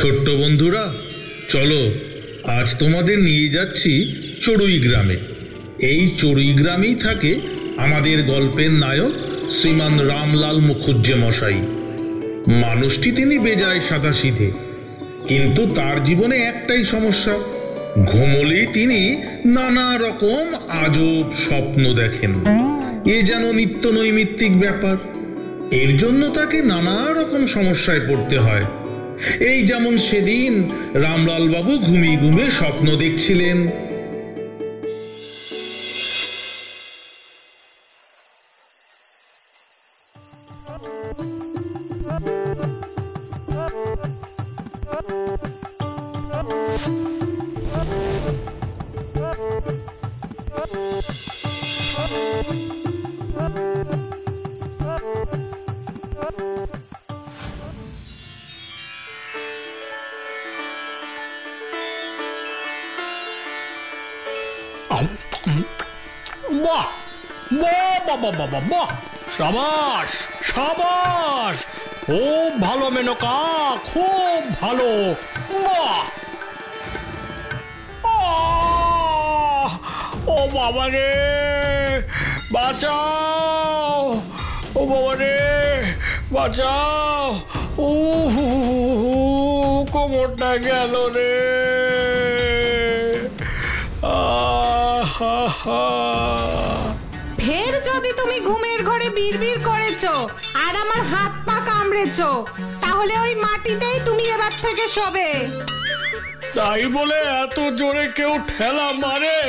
ছোট্ট বন্ধুরা, চলো আজ তোমাদের নিয়ে যাচ্ছি চড়ুই গ্রামে। এই চড়ুই গ্রামেই থাকে আমাদের গল্পের নায়ক শ্রীমান রামলাল মুখুজ্জে মশাই। মানুষটি তিনি বেজায় সাদাসিধে, কিন্তু তার জীবনে একটাই সমস্যা, ঘুমোলেই তিনি নানা রকম আজব স্বপ্ন দেখেন। এ যেন নিত্য নৈমিত্তিক ব্যাপার। এর জন্য তাকে নানা রকম সমস্যায় পড়তে হয়। এই যেমন সেদিন রামলাল বাবু ঘুমিয়ে ঘুমিয়ে স্বপ্ন দেখছিলেন। বাহ বাহ বাহ বাহ বাহ বাহ, সাবাস সাবাস, খুব ভালো মেনকা, খুব ভালো। বাহ, ও বাবা রে, বাঁচাও, ও বাবা রে বাঁচাও, ও কোমরটা গেল রে। ফের যদি তুমি ঘুমের ঘরে বিড়বিড় করেছো আর আমার হাত পা কামড়েছো, তাহলে ওই মাটিতেই তুমি এবার থেকে শোবে। তাই বলে এত জোরে কেউ ঠেলা মারে?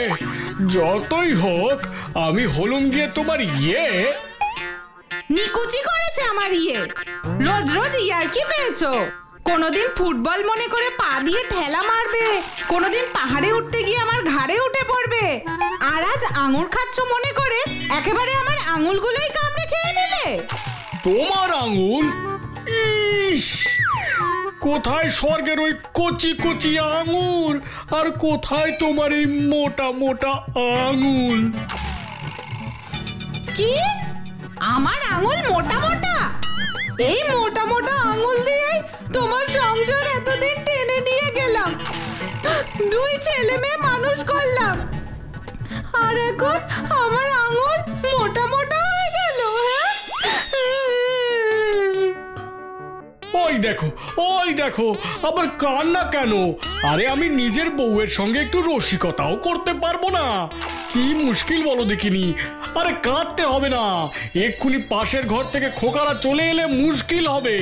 যতই হোক আমি হলুম গিয়ে তোমার নিকুচি করেছে আমার রোজ রোজ ইয়ার্কি পেয়েছো। কোনোদিন ফুটবল মনে করে পা দিয়ে ঠেলা মারবে, কোনোদিন পাহাড়ে উঠতে গিয়ে আমার ঘাড়ে উঠে পড়বে, আর আজ আঙুর খাচ্ছ মনে করে একেবারে আমার আঙুলগুলোই কামড়ে খেয়ে নিলে। তোমার আঙুল? ইস, কোথায় স্বর্গের ওই কচি কচি আঙুল, আর কোথায় তোমার এই মোটা মোটা আঙুল? কি আমার আঙুল মোটা মোটা? এই মোটা মোটা আঙুল দিয়ে তোমার সংসার এতদিন টেনে নিয়ে গেলাম, 2 ছেলে মেয়ে মানুষ করলাম, আর এখন আমার আঙুল মোটা মোটা হয়ে গেল। ওই দেখো আবার কান্না কেন? আরে আমি নিজের বউয়ের সঙ্গে একটু রসিকতাও করতে পারবো না? কি মুশকিল বলো দেখিনি। আরে কাঁদতে হবে না, এক্ষুনি পাশের ঘর থেকে খোকারা চলে এলে মুশকিল হবে।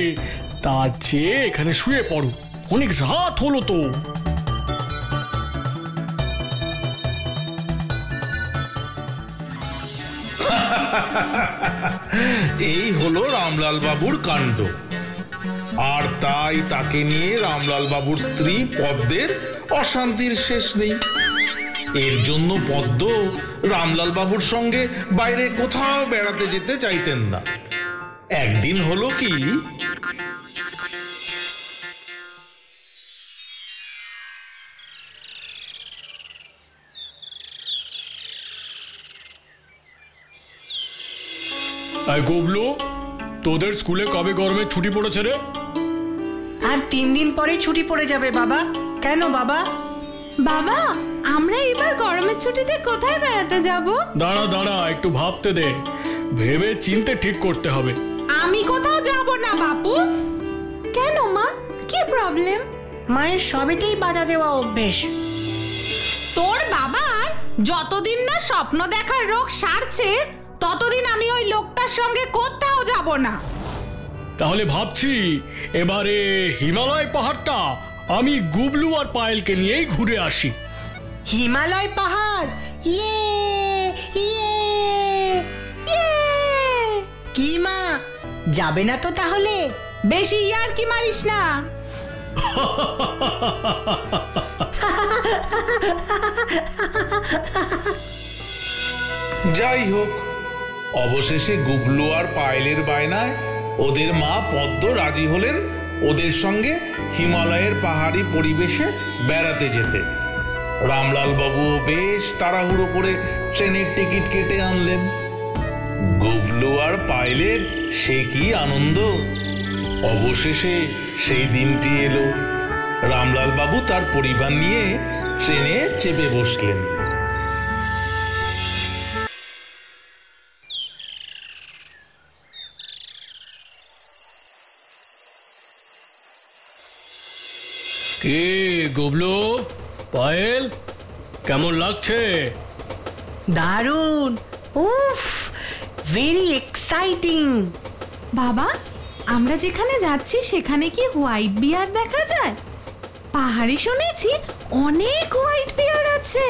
তার চেয়ে এখানে শুয়ে পড়ো, অনেক রাত হলো তো। এই হলো রামলাল বাবুর কাণ্ড। আর তাই তাকে নিয়ে রামলাল বাবুর স্ত্রী পদ্মের অশান্তির শেষ নেই। এর জন্য পদ্ম রামলাল বাবুর সঙ্গে বাইরে কোথাও বেড়াতে যেতে চাইতেন না। একদিন হলো কি, গুবলু, তোদের স্কুলে কবে গরমের ছুটি পড়েছে রে? আর 3 দিন পরেই ছুটি পড়ে যাবে বাবা। কেন বাবা? বাবা, আমরা এবার গরমের ছুটিতে কোথায় বেড়াতে যাব? দাঁড়া একটু ভাবতে দে, ভেবে চিন্তে ঠিক করতে হবে। আমি কোথাও যাব না বাপু। কেন মা, কি প্রবলেম? মায়ের সবেতেই বাধা দেওয়া অভ্যেস। তোর বাবার যতদিন না স্বপ্ন দেখার রোগ সারছে, ততদিন আমি ওই লোকটার সঙ্গে কোথাও যাব না। তাহলে ভাবছি এবারে হিমালয় পাহাড়টা আমি গুবলু আর পায়েলকে নিয়েই ঘুরে আসি। হিমালয় পাহাড়? ইয়ে ইয়ে ইয়ে! কি মা, যাবে না তো তাহলে? বেশি ইয়ার্কি মারিস না। যাই হোক, অবশেষে গুবলু আর পায়েলের বায়নায় ওদের মা পদ্ম রাজি হলেন ওদের সঙ্গে হিমালয়ের পাহাড়ি পরিবেশে বেড়াতে যেতে। রামলাল বাবুও বেশ তাড়াহুড়ো করে ট্রেনের টিকিট কেটে আনলেন। গুবলু আর পায়েলের সে কি আনন্দ! অবশেষে সেই দিনটি এলো। রামলাল বাবু তার পরিবার নিয়ে ট্রেনে চেপে বসলেন। কে গুবলু, পায়েল, কেমন লাগছে? দারুণ, উফ, ভেরি এক্সাইটিং। বাবা, আমরা যেখানে যাচ্ছি সেখানে কি হোয়াইট বিয়ার দেখা যায়? পাহাড়ে শুনেছি অনেক হোয়াইট বিয়ার আছে।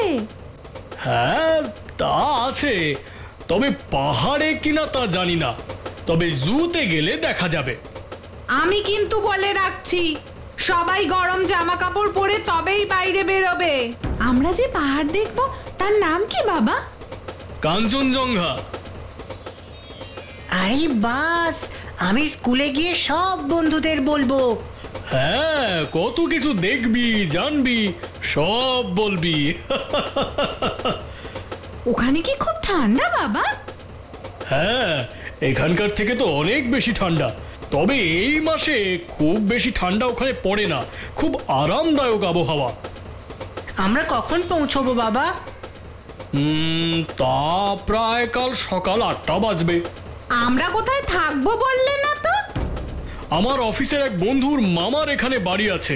হ্যাঁ, তা আছে, তবে পাহাড়ে কিনা তা জানি না, তবে জুতে গেলে দেখা যাবে। আমি কিন্তু বলে রাখছি, সবাই গরম জামা কাপড় পরে তবেই বাইরে বেরোবে। আমরা যে পাহাড় দেখবো তার নাম কি বাবা? কাঞ্চনজঙ্ঘা। আরে বাস, আমি স্কুলে গিয়ে সব বন্ধুদের বলবো। হ্যাঁ, কত কিছু দেখবি, জানবি, সব বলবি। ওখানে কি খুব ঠান্ডা বাবা? হ্যাঁ, এখানকার থেকে তো অনেক বেশি ঠান্ডা, তবে এই মাসে খুব বেশি ঠান্ডা ওখানে পড়ে না, খুব আরামদায়ক আবহাওয়া। আমরা কখন পৌঁছবো বাবা? তা প্রায় কাল সকাল 8টা বাজবে। আমরা কোথায় থাকবো বললে না তো? আমার অফিসের এক বন্ধুর মামার এখানে বাড়ি আছে,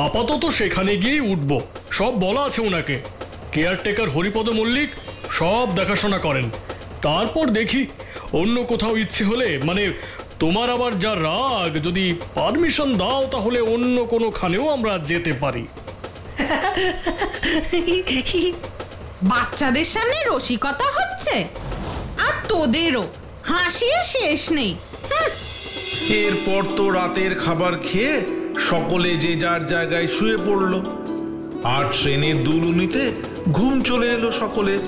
আপাতত সেখানে গিয়েই উঠব। সব বলা আছে ওনাকে। কেয়ারটেকার হরিপদ মল্লিক সব দেখাশোনা করেন। তারপর দেখি, অন্য কোথাও ইচ্ছে হলে, মানে তোমার আবার যা রাগ, যদি পারমিশন দাও তাহলে অন্য কোনোখানেও আমরা যেতে পারি। বাচ্চাদের সামনে রসিকতা হচ্ছে, আর তোদেরও হাসির শেষ নেই। এরপর তো রাতের খাবার খেয়ে সকলে যে যার জায়গায় শুয়ে পড়ল, আর ট্রেনের দুলুনিতে ঘুম চলে এলো সকলের।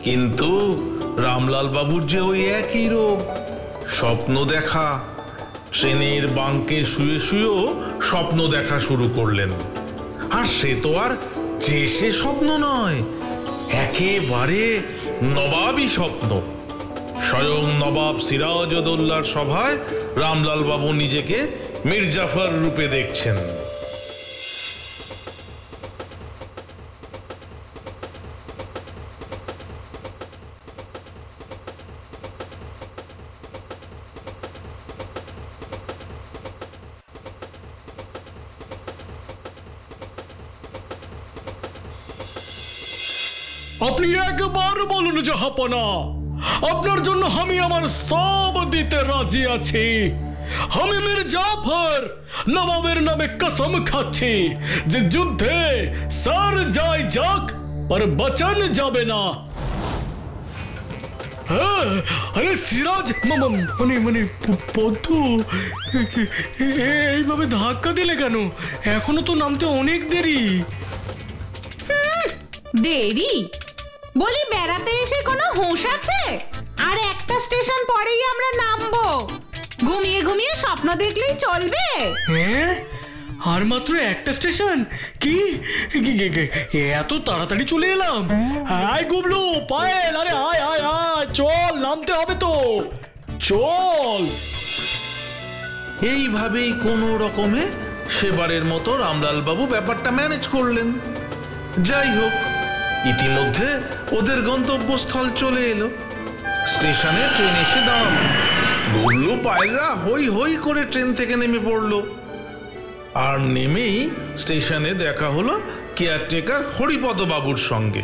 কিন্তু রামলাল বাবুর যে ওই একই রোগ, স্বপ্ন দেখা। ট্রেনের বাঙ্কে শুয়ে শুয়েও স্বপ্ন দেখা শুরু করলেন। আর সে তো আর যে সে স্বপ্ন নয়, একেবারে নবাবী স্বপ্ন। স্বয়ং নবাব সিরাজউদ্দৌলার সভায় রামলাল বাবু নিজেকে মির্জাফর রূপে দেখছেন। আপনি একবার বলুন জাহাপনা, আপনার জন্য আমি আমার সব দিতে রাজি আছি। আমি মির্জাফর নবাবের নামে কসম খাচ্ছি যে যুদ্ধে সর যায় যাক, पर বচন যাবে না। হ্যাঁ, আরে সিরাজ, মানে মানে পদ্ম, এইভাবে ধাক্কা দিলে কেন? এখনো তো নামতে অনেক দেরি। দেরি বলি, বেড়াতে এসে কোনো হুঁশ আছে? আর একটা স্টেশন পরেই আমরা নামবো। ঘুমিয়ে ঘুমিয়ে স্বপ্ন দেখলেই চলবে? হ্যাঁ, আর মাত্র একটা স্টেশন? কি এত তাড়াতাড়ি চলে এলাম? আয় গুবলু, পায়েল, আরে আয় আয় আয়, চল, নামতে হবে তো, চল। এইভাবেই কোনো রকমে সেবারের মতো রামলাল বাবু ব্যাপারটা ম্যানেজ করলেন। যাই হোক, ইতিমধ্যে ওদের গন্তব্যস্থল চলে এলো। স্টেশনে ট্রেন এসে দাঁড়ালো। গুবলু পায়রা হই হই করে ট্রেন থেকে নেমে পড়লো। আর নেমেই স্টেশনে দেখা হলো কেয়ারটেকার হরিপদ বাবুর সঙ্গে।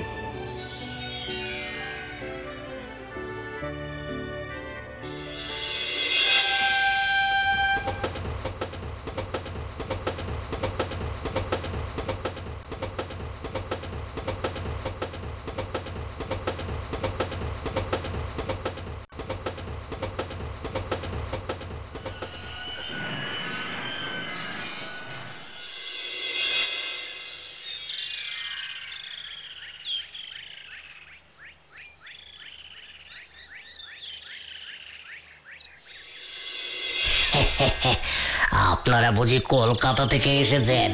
আপনারা বুঝি কলকাতা থেকে এসেছেন?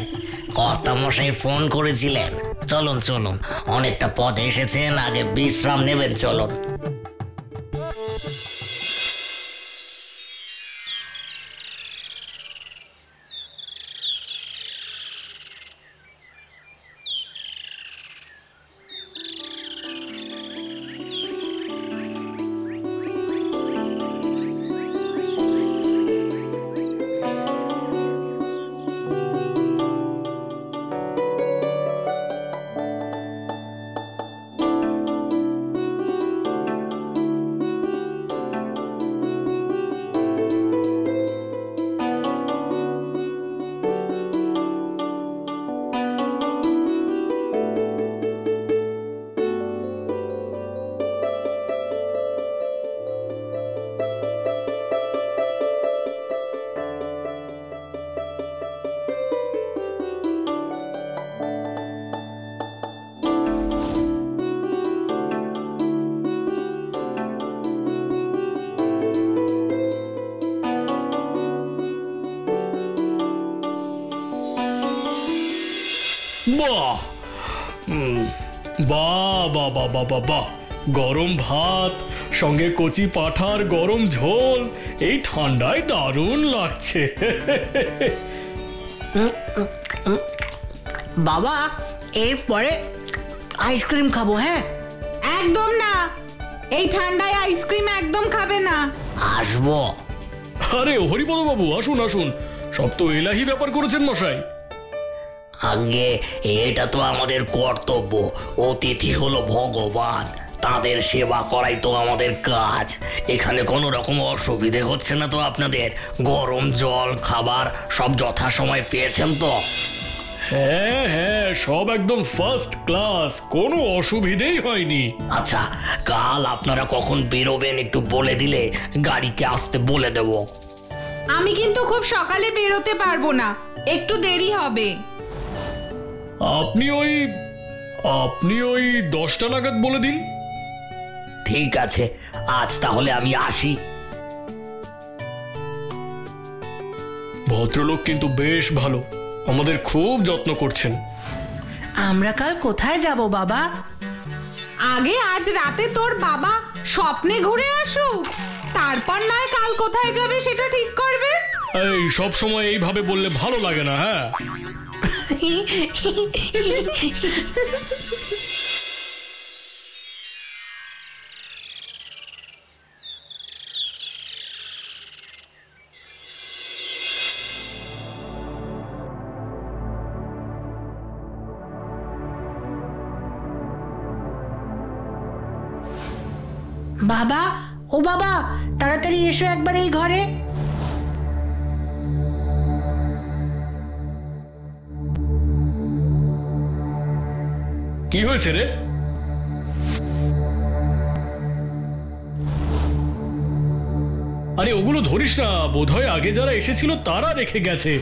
কর্তামশাই ফোন করেছিলেন। চলুন চলুন, অনেকটা পথ এসেছেন, আগে বিশ্রাম নেবেন, চলুন। বাহ, বাহ বাহ বাহ বাহ বাহ বাহ, গরম ভাত সঙ্গে কচি পাঁঠার গরম ঝোল, এই ঠান্ডায় দারুণ লাগছে। বাবা, এরপরে আইসক্রিম খাবো। হ্যাঁ, একদম না, এই ঠান্ডায় আইসক্রিম একদম খাবে না। আসবো। আরে হরিপদ বাবু, আসুন আসুন, সব তো এলাহি ব্যাপার করেছেন মশাই। আগে এটা তো আমাদের কর্তব্য, অতিথি হলো ভগবান, তাদের সেবা করাই তো আমাদের কাজ। এখানে কোনো রকম অসুবিধে হচ্ছে না তো আপনাদের? গরম জল খাবার সব যথাসময় পেয়েছেন তো? হ্যাঁ হ্যাঁ, সব একদম ফার্স্ট ক্লাস, কোনো অসুবিধেই হয়নি। আচ্ছা, কাল আপনারা কখন বেরোবেন একটু বলে দিলে গাড়িকে আসতে বলে দেব। আমি কিন্তু খুব সকালে বেরোতে পারবো না, একটু দেরি হবে। আপনি ওই 10টা নাগাদ বলে দিন। ঠিক আছে, আজ তাহলে আমি আসি। ভদ্রলোক কিন্তু বেশ ভালো, আমাদের খুব যত্ন করছেন। আমরা কাল কোথায় যাব বাবা? আগে আজ রাতে তোর বাবা স্বপ্নে ঘুরে আসুক, তারপর নয় কাল কোথায় যাবে সেটা ঠিক করবে। এই সব সময় এইভাবে বললে ভালো লাগে না। হ্যাঁ, বাবা, ও বাবা, তাড়াতাড়ি এসো একবার এই ঘরে। কি হয়েছে রে? আরে ওগুলো ধরিস না, বোধহয় আগে যারা এসেছিল তারা রেখে গেছে।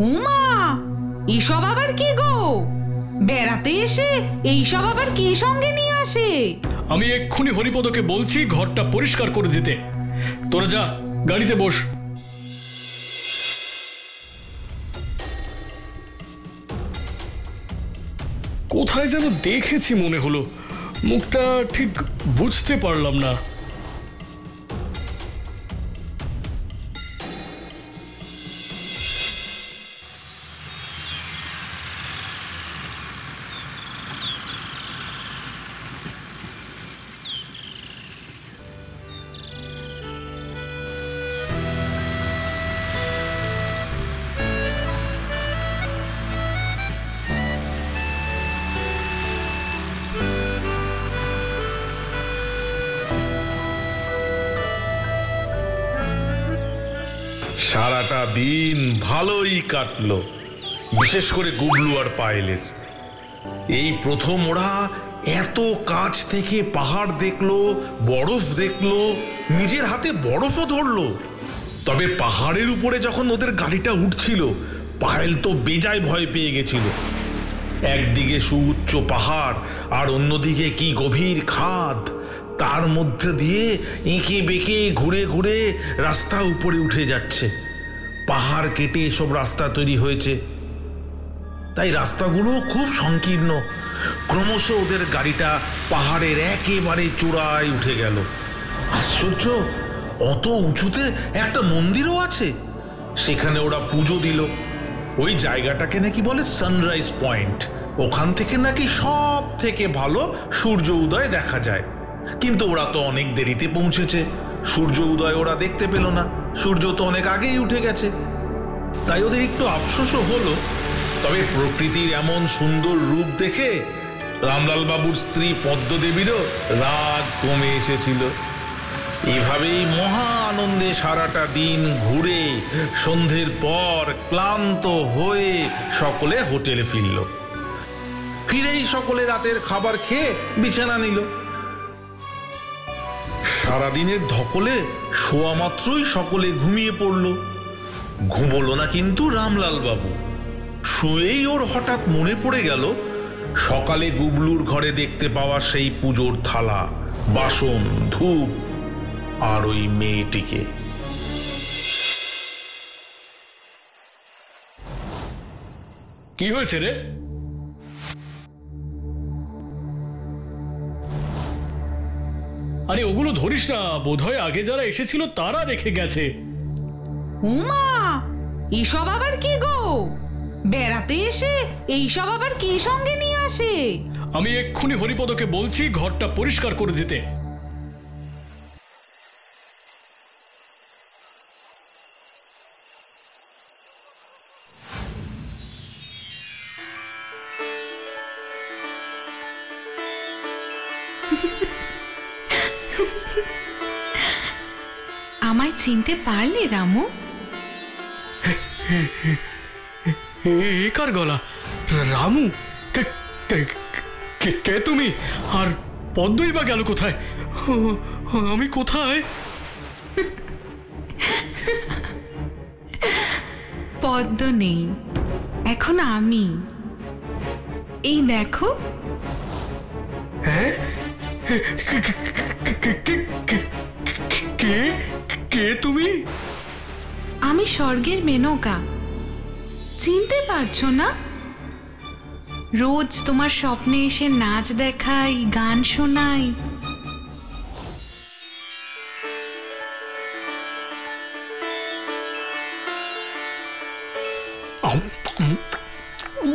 উমা, এসব আবার কি গো? বেড়াতে এসে এইসব আবার কি সঙ্গে নিয়ে আসে? আমি এক্ষুনি হরিপদকে বলছি ঘরটা পরিষ্কার করে দিতে। তোরা যা, গাড়িতে বস। কোথায় যেন দেখেছি মনে হলো, মুখটা ঠিক বুঝতে পারলাম না। সারাটা দিন ভালোই কাটলো, বিশেষ করে গুবলু আর পায়েলের। এই প্রথম ওরা এত কাছ থেকে পাহাড় দেখলো, বরফ দেখলো, নিজের হাতে বরফও ধরলো। তবে পাহাড়ের উপরে যখন ওদের গাড়িটা উঠছিল, পায়েল তো বেজায় ভয় পেয়ে গেছিল। একদিকে সুউচ্চ পাহাড় আর অন্যদিকে কি গভীর খাদ, তার মধ্যে দিয়ে এঁকে বেঁকে ঘুরে ঘুরে রাস্তা উপরে উঠে যাচ্ছে। পাহাড় কেটে এসব রাস্তা তৈরি হয়েছে, তাই রাস্তাগুলো খুব সংকীর্ণ। ক্রমশ ওদের গাড়িটা পাহাড়ের একেবারে চূড়ায় উঠে গেল। আশ্চর্য, অত উঁচুতে একটা মন্দিরও আছে। সেখানে ওরা পুজো দিল। ওই জায়গাটাকে নাকি বলে সানরাইজ পয়েন্ট, ওখান থেকে নাকি সব থেকে ভালো সূর্য উদয় দেখা যায়। কিন্তু ওরা তো অনেক দেরিতে পৌঁছেছে, সূর্য উদয় ওরা দেখতে পেল না, সূর্য তো অনেক আগেই উঠে গেছে। তাই ওদের একটু আফসোসও হলো। তবে প্রকৃতির এমন সুন্দর রূপ দেখে রামলাল বাবুর স্ত্রী পদ্মদেবীরও রাগ কমে এসেছিল। এভাবেই মহা আনন্দে সারাটা দিন ঘুরে সন্ধ্যের পর ক্লান্ত হয়ে সকলে হোটেলে ফিরল। ফিরেই সকলে রাতের খাবার খেয়ে বিছানা নিল। সারাদিনের ধকলে শোয়া মাত্রই সকলে ঘুমিয়ে পড়ল। ঘুমোলো না কিন্তু রামলাল বাবু। শুয়েই ওর হঠাৎ মনে পড়ে গেল সকালে গুবলুর ঘরে দেখতে পাওয়া সেই পুজোর থালা, বাসন, ধূপ আর ওই মেয়েটিকে। কি হয়েছে রে? আরে ওগুলো ধরিস না, বোধহয় আগে যারা এসেছিল তারা রেখে গেছে। উমা, এসব আবার কি গো? বেড়াতে এসে এইসব আবার কি সঙ্গে নিয়ে আসে? আমি এক্ষুনি হরিপদকে বলছি ঘরটা পরিষ্কার করে দিতে। আমায় চিনতে পারলে রামু? এ কার গলা? রামু? কে তুমি? আর পদ্মই বা গেল কোথায়? আমি কোথায়? পদ্ম নেই, এখন আমি। এই দেখো। হ্যাঁ, কে তুমি? আমি স্বর্গের মেনকা, চিনতে পারছো না? রোজ তোমার স্বপ্নে এসে নাচ দেখাই, গান শোনাই।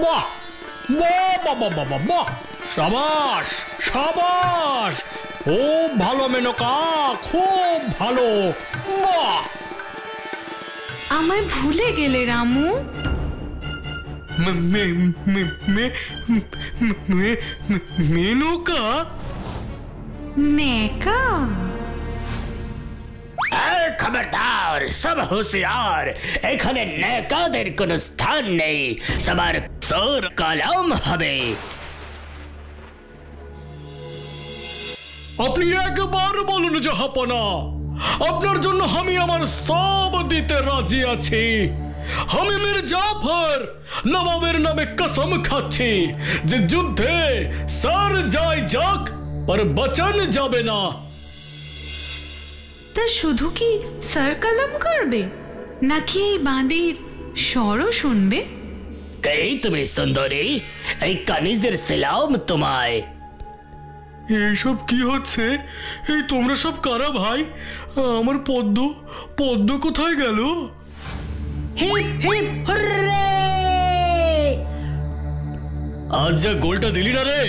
বাহ বাহ বাহ বাহ বাহ বাহ, সাবাস সাবাস, খুব ভালো মেনকা, খুব ভালো। বাহ! আমায় ভুলে গেলে রামু? মেনকা? নেকা? খবরদার, সব হুঁশিয়ার, এখানে নেকাদের কোনো স্থান নেই। সবার সর কলম হবে। আপনি একবার বলুন জাহাপনা, আপনার জন্য আমি আমার সব দিতে রাজি আছি। আমি মীর জাফর নবাবের নামে কসম খাচ্ছি যে যুদ্ধে সর যায় যাক, पर বচন যাবে না। তা শুধু কি সর কলম করবে, নাকি এই বাঁদির স্বরও শুনবে? কে তুমি সুন্দরী? এই কানিজের সালাম তোমায়। এইসব কি হচ্ছে? এই তোমরা সব কারা ভাই? আমার পদ্ম, পদ্ম কোথায় গেল? Hip hip hurray! আজ যা গোলটা দিলি না রে,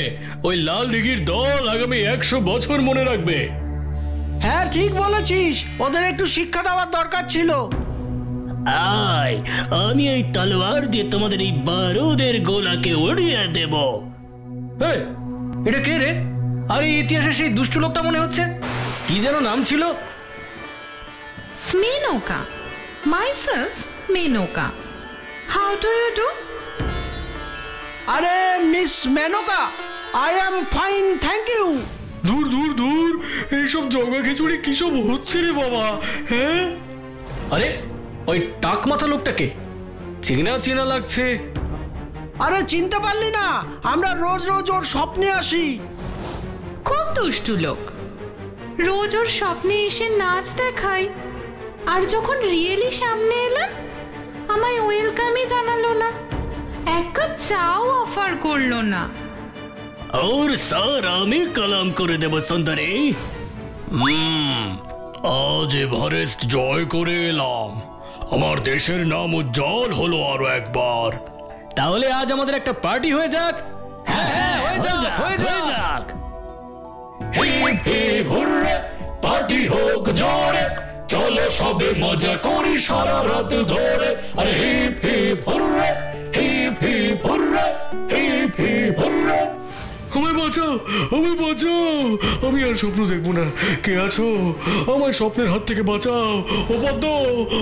ওই লাল দিঘির দল আগামী 100 বছর মনে রাখবে। হ্যাঁ, ঠিক বলেছিস, ওদের একটু শিক্ষা দেওয়ার দরকার ছিল। আয়, আমি এই তলোয়ার দিয়ে তোমাদের এই বারুদের গোলাকে উড়িয়ে দেব। এই, এটা কে রে? আরে ইতিহাসে সেই দুষ্টু লোকটা মনে হচ্ছে। কি যেন নাম ছিল? Menaka, myself Menaka. How do you do? আরে miss Menaka, I am fine, thank you. দূর দূর দূর, এইসব জগা খিচুড়ি কি সব হচ্ছে রে বাবা? হ্যাঁ, আরে ওই টাক মাথা লোকটাকে চেনা চেনা লাগছে। আরে চিনতে পারলি না? আমরা রোজ রোজ ওর স্বপ্নে আসি। খুব দুষ্টু লোক, রোজ ওর স্বপ্নে এসে নাচ দেখাই, আর যখন রিয়েলি সামনে এলাম আমায় ওয়েলকামই জানালো না, এক কাপ চাও অফার করলো না। ওর স্যার আমি কলম করে দেব সুন্দরী। আজ এভারেস্ট জয় করে এলাম, আমার দেশের নাম উজ্জ্বল হলো আরো একবার। তাহলে আজ আমাদের একটা পার্টি হয়ে যাক। হ্যাঁ হ্যাঁ, হয়ে যাক হয়ে যাক। হিপ হিপ হুররে, পার্টি হোক জোরে, চলো সবে মজা করি সারা রাত ধরে। আরে hip hip hurray, hip hip hurray, hip hip hurray. আমায় বাঁচাও, আমায় বাঁচাও, আমি আর স্বপ্ন দেখবো না। কে আছো? আমার স্বপ্নের হাত থেকে বাঁচাও। ও পদ্ম,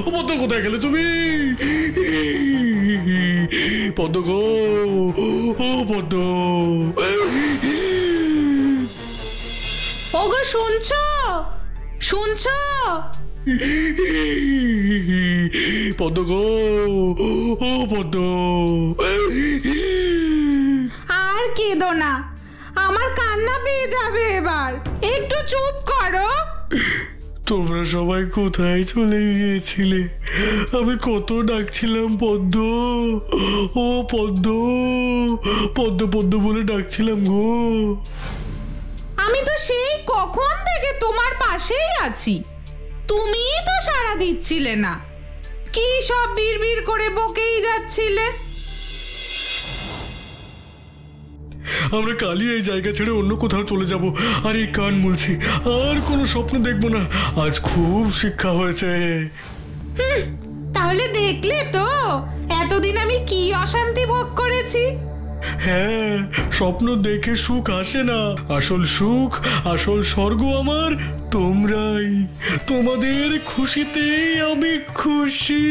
ও পদ্ম কোথায় গেলে তুমি? পদ্ম গো, ও পদ্ম। ওগো শুনছো? শুনছো? পদ্ম গো, ও পদ্ম। আর কেঁদো না, আমার কান্না পেয়ে যাবে এবার, একটু চুপ করো। তোমরা সবাই কোথায় চলে গিয়েছিলে? আমি কত ডাকছিলাম পদ্ম, ও পদ্ম, পদ্ম পদ্ম বলে ডাকছিলাম গো। আমি তো সেই কখন থেকে তোমার পাশেই আছি, তুমিই তো সাড়া দিচ্ছিলে না। কি সব বিড়বিড় করে বকেই যাচ্ছিলে। আমরা কালই এই জায়গা ছেড়ে অন্য কোথাও চলে যাব। আর এই কান মুলছি, আর কোনো স্বপ্ন দেখবো না। আজ খুব শিক্ষা হয়েছে। তাহলে দেখলে তো এতদিন আমি কি অশান্তি ভোগ করেছি। হ্যাঁ, স্বপ্ন দেখে সুখ আসে না। আসল সুখ, আসল স্বর্গ আমার তোমরাই। তোমাদের খুশিতেই আমি খুশি।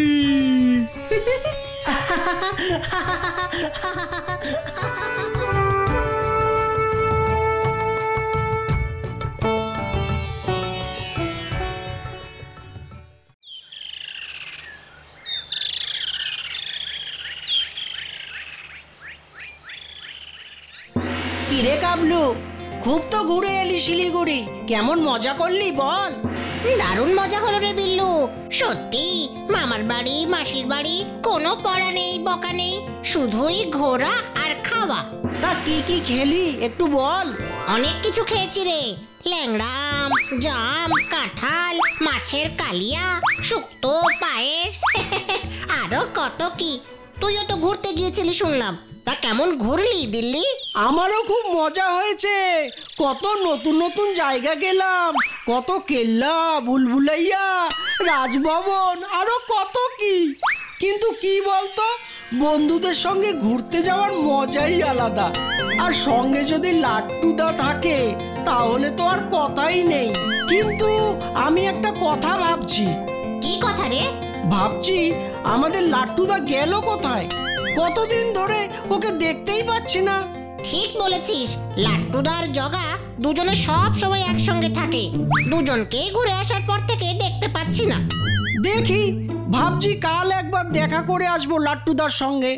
কিরে কাবলু, খুব তো ঘুরে এলি শিলিগুড়ি, কেমন মজা করলি বল? দারুণ মজা হলো রে বিল্লু, সত্যি। মামার বাড়ি মাসির বাড়ি কোনো পড়া নেই বকা নেই, শুধুই ঘোরা আর খাওয়া। তা কি কি খেলি একটু বল। অনেক কিছু খেয়েছি রে, ল্যাংড়া আম, জাম, কাঁঠাল, মাছের কালিয়া, শুক্তো, পায়েস, আরো কত কি। তুইও তো ঘুরতে গিয়েছিলি শুনলাম, তা কেমন ঘুরলি দিল্লি? আমারও খুব মজা হয়েছে, কত নতুন নতুন জায়গা গেলাম, কত কেল্লা, বুলবুলাইয়া, রাজভবন, আরো কত কি। কিন্তু কি বলতো, বন্ধুদের সঙ্গে ঘুরতে যাওয়ার মজাই আলাদা। আর সঙ্গে যদি লাট্টুদা থাকে তাহলে তো আর কথাই নেই। কিন্তু আমি একটা কথা ভাবছি। কি কথা রে? ভাবছি আমাদের লাট্টুদা গেল কোথায়, কতদিন ধরে ওকে দেখতেই পাচ্ছি না। ঠিক বলেছিস, লাট্টুদার জগা দুজনে সব সময় একসঙ্গে থাকে, দুজনকে ঘুরে আসার পর থেকে দেখতে পাচ্ছি না। দেখি, ভাবছি কাল একবার দেখা করে আসবো লাট্টুদার সঙ্গে।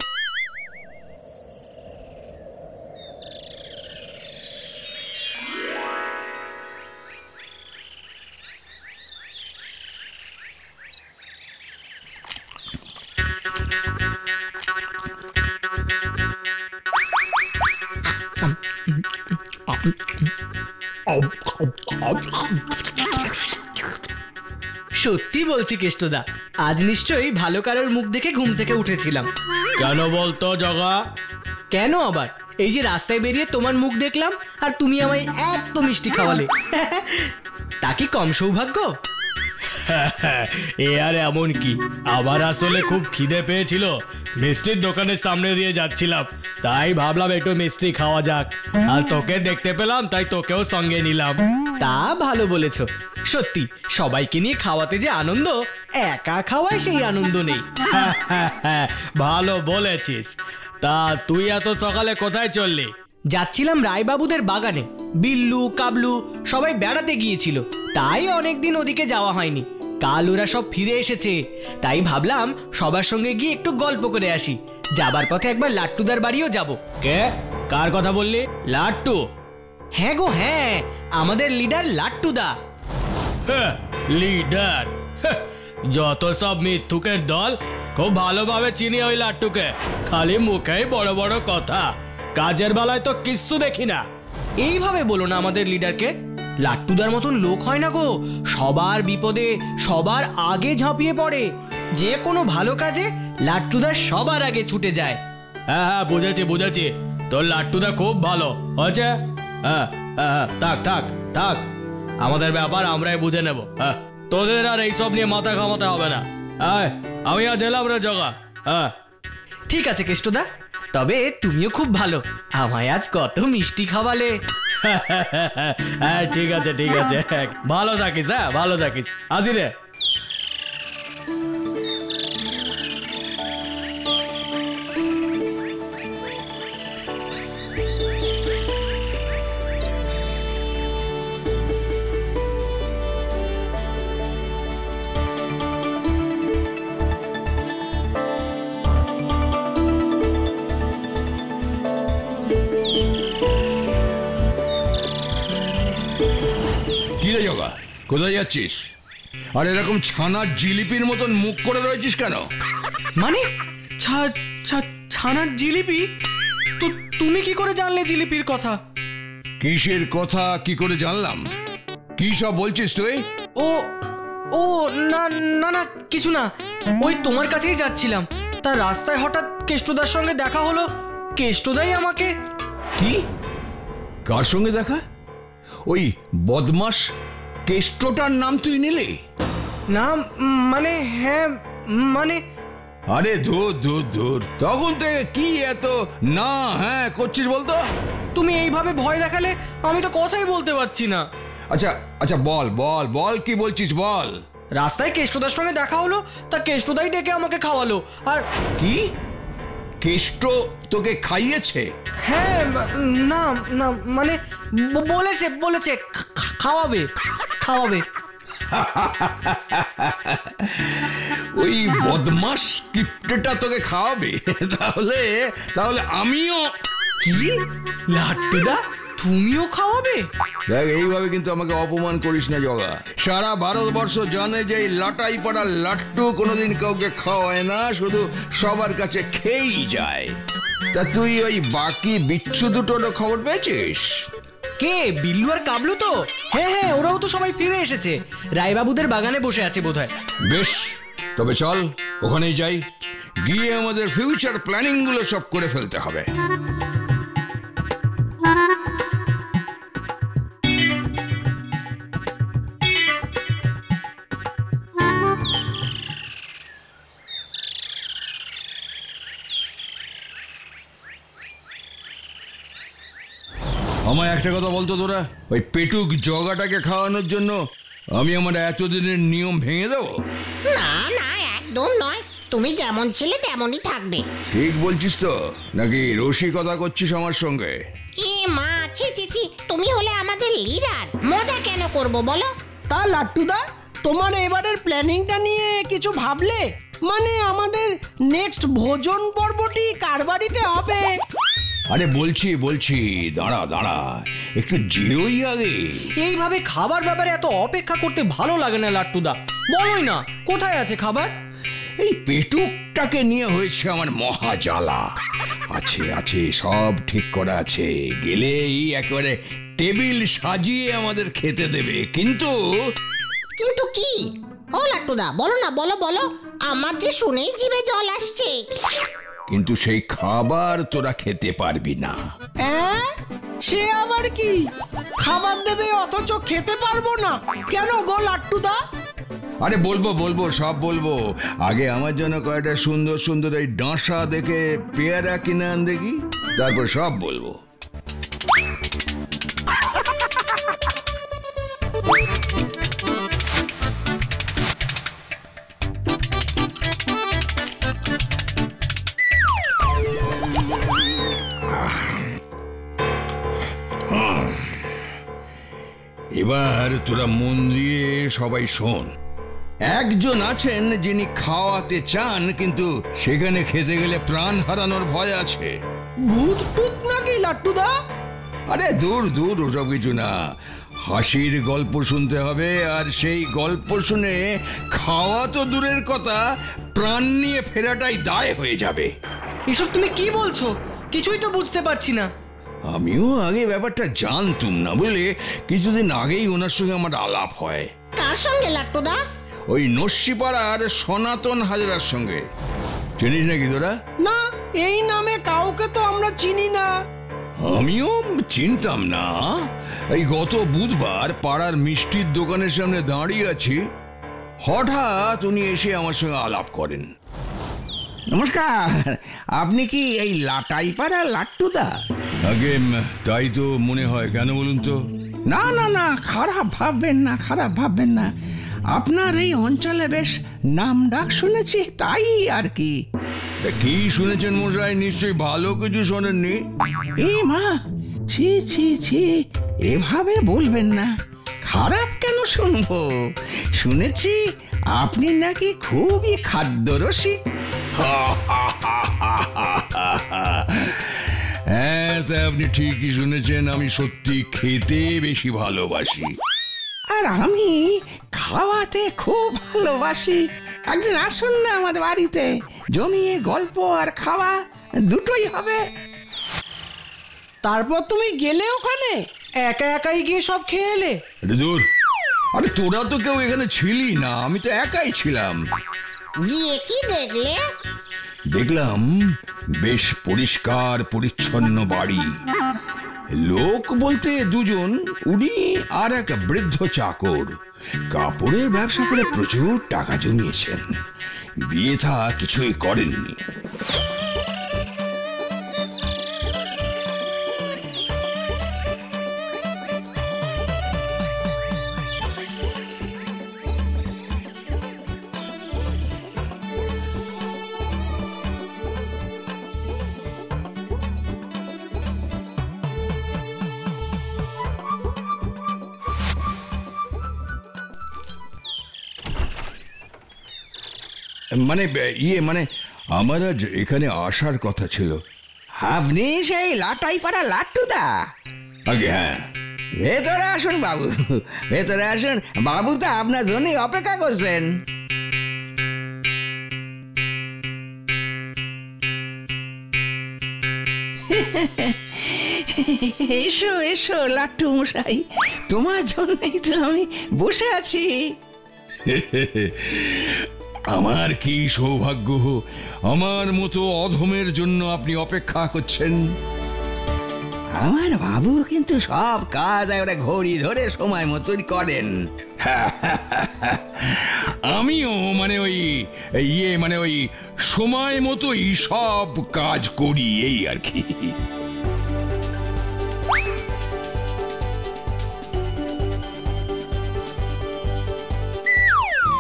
সত্যি বলছি কেষ্টদা, আজ নিশ্চয়ই ভালো কারোর মুখ দেখে ঘুম থেকে উঠেছিলাম। কেন বলতো জগা? কেন আবার? এই যে রাস্তায় বেরিয়ে তোমার মুখ দেখলাম, আর তুমি আমায় এত মিষ্টি খাওয়ালে। তা কি কম সৌভাগ্য? এ আর এমন কি, আবার আসলে খুব খিদে পেয়েছিল, মিষ্টির দোকানের সামনে দিয়ে যাচ্ছিলাম, তাই ভাবলাম একটু মিষ্টি খাওয়া যাক। আর তোকে দেখতে পেলাম, তাই তোকেও সঙ্গে নিলাম। তা ভালো বলেছ। সত্যি সবাইকে নিয়ে খাওয়াতে যে আনন্দ, একা খাওয়ায় সেই আনন্দ নেই। ভালো বলেছিস। তা তুই এত সকালে কোথায় চললি? যাচ্ছিলাম রায়বাবুদের বাগানে। বিল্লু, কাবলু সবাই বেড়াতে গিয়েছিল, তাই অনেকদিন ওদিকে যাওয়া হয়নি। কাল ওরা সব ফিরে এসেছে, তাই ভাবলাম সবার সঙ্গে গিয়ে একটু গল্প করে আসি। যাবার পথে একবার লাট্টুদার বাড়িও যাব। কে? কার কথা বললি? লাট্টু? হ্যাঁ গো হ্যাঁ, আমাদের লিডার লাট্টুদা। লিডার? যত সব মিথ্যুকের দল। খুব ভালোভাবে চিনি ওই লাট্টুকে, খালি মুখেই বড় বড় কথা, কাজের বেলায় তো কিচ্ছু দেখি না। এইভাবে বলো না আমাদের লিডারকে, লাট্টুদার মতন লোক হয় না গো। সবার বিপদে সবার আগে ঝাঁপিয়ে পড়ে, যে কোনো ভালো কাজে লাট্টুদা সবার আগে ছুটে যায়। হ্যাঁ হ্যাঁ, বুঝেছি বুঝেছি, তোর লাট্টুদা খুব ভালো হয়েছে। হ্যাঁ হ্যাঁ, থাক থাক থাক, আমাদের ব্যাপার আমরাই বুঝে নেব। হ্যাঁ, তোদের আর এইসব নিয়ে মাথা ঘামাতে হবে না। হ্যাঁ, আমি আজ এলাম রে জগা। হ্যাঁ ঠিক আছে কেষ্টদা, তবে তুমিও খুব ভালো, আমায় আজ কত মিষ্টি খাওয়ালে। হ্যাঁ ঠিক আছে ঠিক আছে, ভালো থাকিস। হ্যাঁ ভালো থাকিস, আসি রে। কোথায় যাচ্ছিস? আর এরকম ছানার জিলিপির মতন মুখ করে রয়েছিস কেন? মানে ছানার জিলিপি? তো তুমি কি করে জানলে জিলিপির কথা? কিসের কথা কি করে জানলাম? কি সব বলছিস তুই? ও ও না না না কিছু না, ওই তোমার কাছেই যাচ্ছিলাম, তা রাস্তায় হঠাৎ কেষ্টদার সঙ্গে দেখা হলো। কেষ্টদাই আমাকে। কি? কার সঙ্গে দেখা? ওই বদমাস কেষ্টটার নাম তুই নিলি? না মানে হ্যাঁ মানে আরে ধুর ধুর ধুর, তখন থেকে কি এত না হ্যাঁ করছিস বলতো? তুমি এইভাবে ভয় দেখালে আমি তো কথাই বলতে পারছি না। আচ্ছা আচ্ছা বল বল বল, কি বলছিস বল। রাস্তায় কেষ্টদার সঙ্গে দেখা হলো, তা কেষ্টদাই ডেকে আমাকে খাওয়ালো। আর কি? কেষ্ট তোকে খাইয়েছে? হ্যাঁ না না মানে বলেছে বলেছে খাওয়াবে খাওয়াবে। ওই বদমাস কিপ্টেটা তোকে খাওয়াবে? তাহলে তাহলে আমিও। কি লাট্টুদা, তুমিও খাওয়াবে? দেখ, এইভাবে কিন্তু আমাকে অপমান করিস না জগা। সারা ভারতবর্ষ জানে যে এই লাটাই পাড়া লাট্টু কোনোদিন কাউকে খাওয়ায় না, শুধু সবার কাছে খেয়েই যায়। তা তুই ওই বাকি বিচ্ছু দুটোর খবর পেয়েছিস? কে, বিল্লু আর কাবলু তো? হ্যাঁ হ্যাঁ, ওরাও তো সবাই ফিরে এসেছে, রায়বাবুদের বাগানে বসে আছে বোধহয়। বেশ, তবে চল ওখানেই যাই, গিয়ে আমাদের ফিউচার প্ল্যানিং গুলো সব করে ফেলতে হবে। আমায় একটা কথা বলতো তোরা, ওই পেটুক জগাটাকে খাওয়ানোর জন্য আমি আমার এতদিনের নিয়ম ভেঙে দেবো? না না, একদম নয়। তুমি যেমন ছিলে তেমনই থাকবে। ঠিক বলছিস তো, নাকি রসিকতা করছিস আমার সঙ্গে? এ মা, ছি ছি ছি, তুমি হলে আমাদের লিডার, মজা কেন করব বলো? তা লাট্টুদা, তোমার এবারের প্ল্যানিংটা নিয়ে কিছু ভাবলে? মানে আমাদের নেক্সট ভোজন পর্বটি কার বাড়িতে হবে? আরে বলছি বলছি, দাঁড়া দাঁড়া, একটু জিরোই আগে। এইভাবে খাবার ব্যাপারে এত অপেক্ষা করতে ভালো লাগে না লাট্টুদা, বলোই না কোথায় আছে খাবার? এই পেটুকটাকে নিয়ে হয়েছে আমার মহা জ্বালা। আছে আছে, সব ঠিক করা আছে, গেলেই একেবারে টেবিল সাজিয়ে আমাদের খেতে দেবে। কিন্তু কিন্তু কি? ও লাট্টুদা, বলো না, বলো বলো, আমার যে শুনেই জিভে জল আসছে। কিন্তু সেই খাবার তোরা খেতে পারবি না। সে আবার কি? খাবার দেবে অথচ খেতে পারবো না কেন গো লাট্টুদা? আরে বলবো বলবো, সব বলবো। আগে আমার জন্য কয়টা সুন্দর সুন্দর এই ডাঁসা দেখে পেয়ারা কিনে আন দেখি, তারপর সব বলবো। এবার তোরা মন দিয়ে সবাই শোন। একজন আছেন যিনি খাওয়াতে চান, কিন্তু সেখানে খেতে গেলে প্রাণ হারানোর ভয় আছে। ভূত টুত নাকি লাট্টুদা? আরে দূর দূর, ওসব কিছু না। হাসির গল্প শুনতে হবে, আর সেই গল্প শুনে খাওয়া তো দূরের কথা, প্রাণ নিয়ে ফেরাটাই দায় হয়ে যাবে। এসব তুমি কি বলছো? কিছুই তো বুঝতে পারছি না। আমিও আগে ব্যাপারটা জানতুম না, বুঝলে, কিছুদিন আগেই ওনার সঙ্গে আমার আলাপ হয়। কার সঙ্গে লাট্টুদা? ওই নস্যিপাড়ার সনাতন হাজরার সঙ্গে। চিনিস নাকি তোরা? না, এই নামে কাউকে তো আমরা চিনি না। আমিও চিনতাম না। এই গত বুধবার পাড়ার মিষ্টির দোকানের সামনে দাঁড়িয়ে আছি, হঠাৎ উনি এসে আমার সঙ্গে আলাপ করেন। নমস্কার, আপনি কি এই লাটাই পাড়া লাট্টুদা? আগে তাই তো মনে হয়, কেন বলুন তো? না না না, খারাপ ভাববেন না, খারাপ ভাববেন না। আপনার এই অঞ্চলে বেশ নাম ডাক শুনেছি, তাই আর কি। তা কি শুনেছেন মশাই? নিশ্চয়ই ভালো কিছু শোনেননি। এই মা, ছি ছি ছি, এভাবে বলবেন না। খারাপ কেন শুনবো? শুনেছি আপনি নাকি খুবই খাদ্যরসিক। হ্যাঁ, তা আপনি ঠিকই শুনেছেন, আমি সত্যি খেতে বেশি ভালোবাসি। আর আমি খাওয়াতে খুব ভালোবাসি। একদিন আসুন না আমাদের বাড়িতে, জমিয়ে গল্প আর খাওয়া দুটোই হবে। তারপর তুমি গেলে ওখানে? একা একাই গিয়ে সব খেয়ে এলে? দূর, আরে তোরা তো কেউ এখানে ছিলি না, আমি তো একাই ছিলাম। গিয়ে কি দেখলে? দেখলাম বেশ পরিষ্কার পরিচ্ছন্ন বাড়ি, লোক বলতে দুজন, উনি আর এক বৃদ্ধ চাকর। কাপড়ের ব্যবসা করে প্রচুর টাকা জমিয়েছেন, বিয়ে থা কিছুই করেননি। মানে আমার আজ এখানে আসার কথা ছিল। আপনি সেই লাটাই পাড়া লাট্টুদা? আগে হ্যাঁ। ভেতরে আসুন বাবু, ভেতরে আসুন। বাবু তো আপনার জন্যই অপেক্ষা করছেন। এসো এসো লাট্টু মশাই, তোমার জন্যই তো আমি বসে আছি। আমার কি সৌভাগ্য, আমার মতো অধমের জন্য আপনি অপেক্ষা করছেন। আমার বাবু কিন্তু সব কাজ এবারে ঘড়ি ধরে সময় মতন করেন। আমিও মানে ওই সময় মতোই সব কাজ করি, এই আর কি।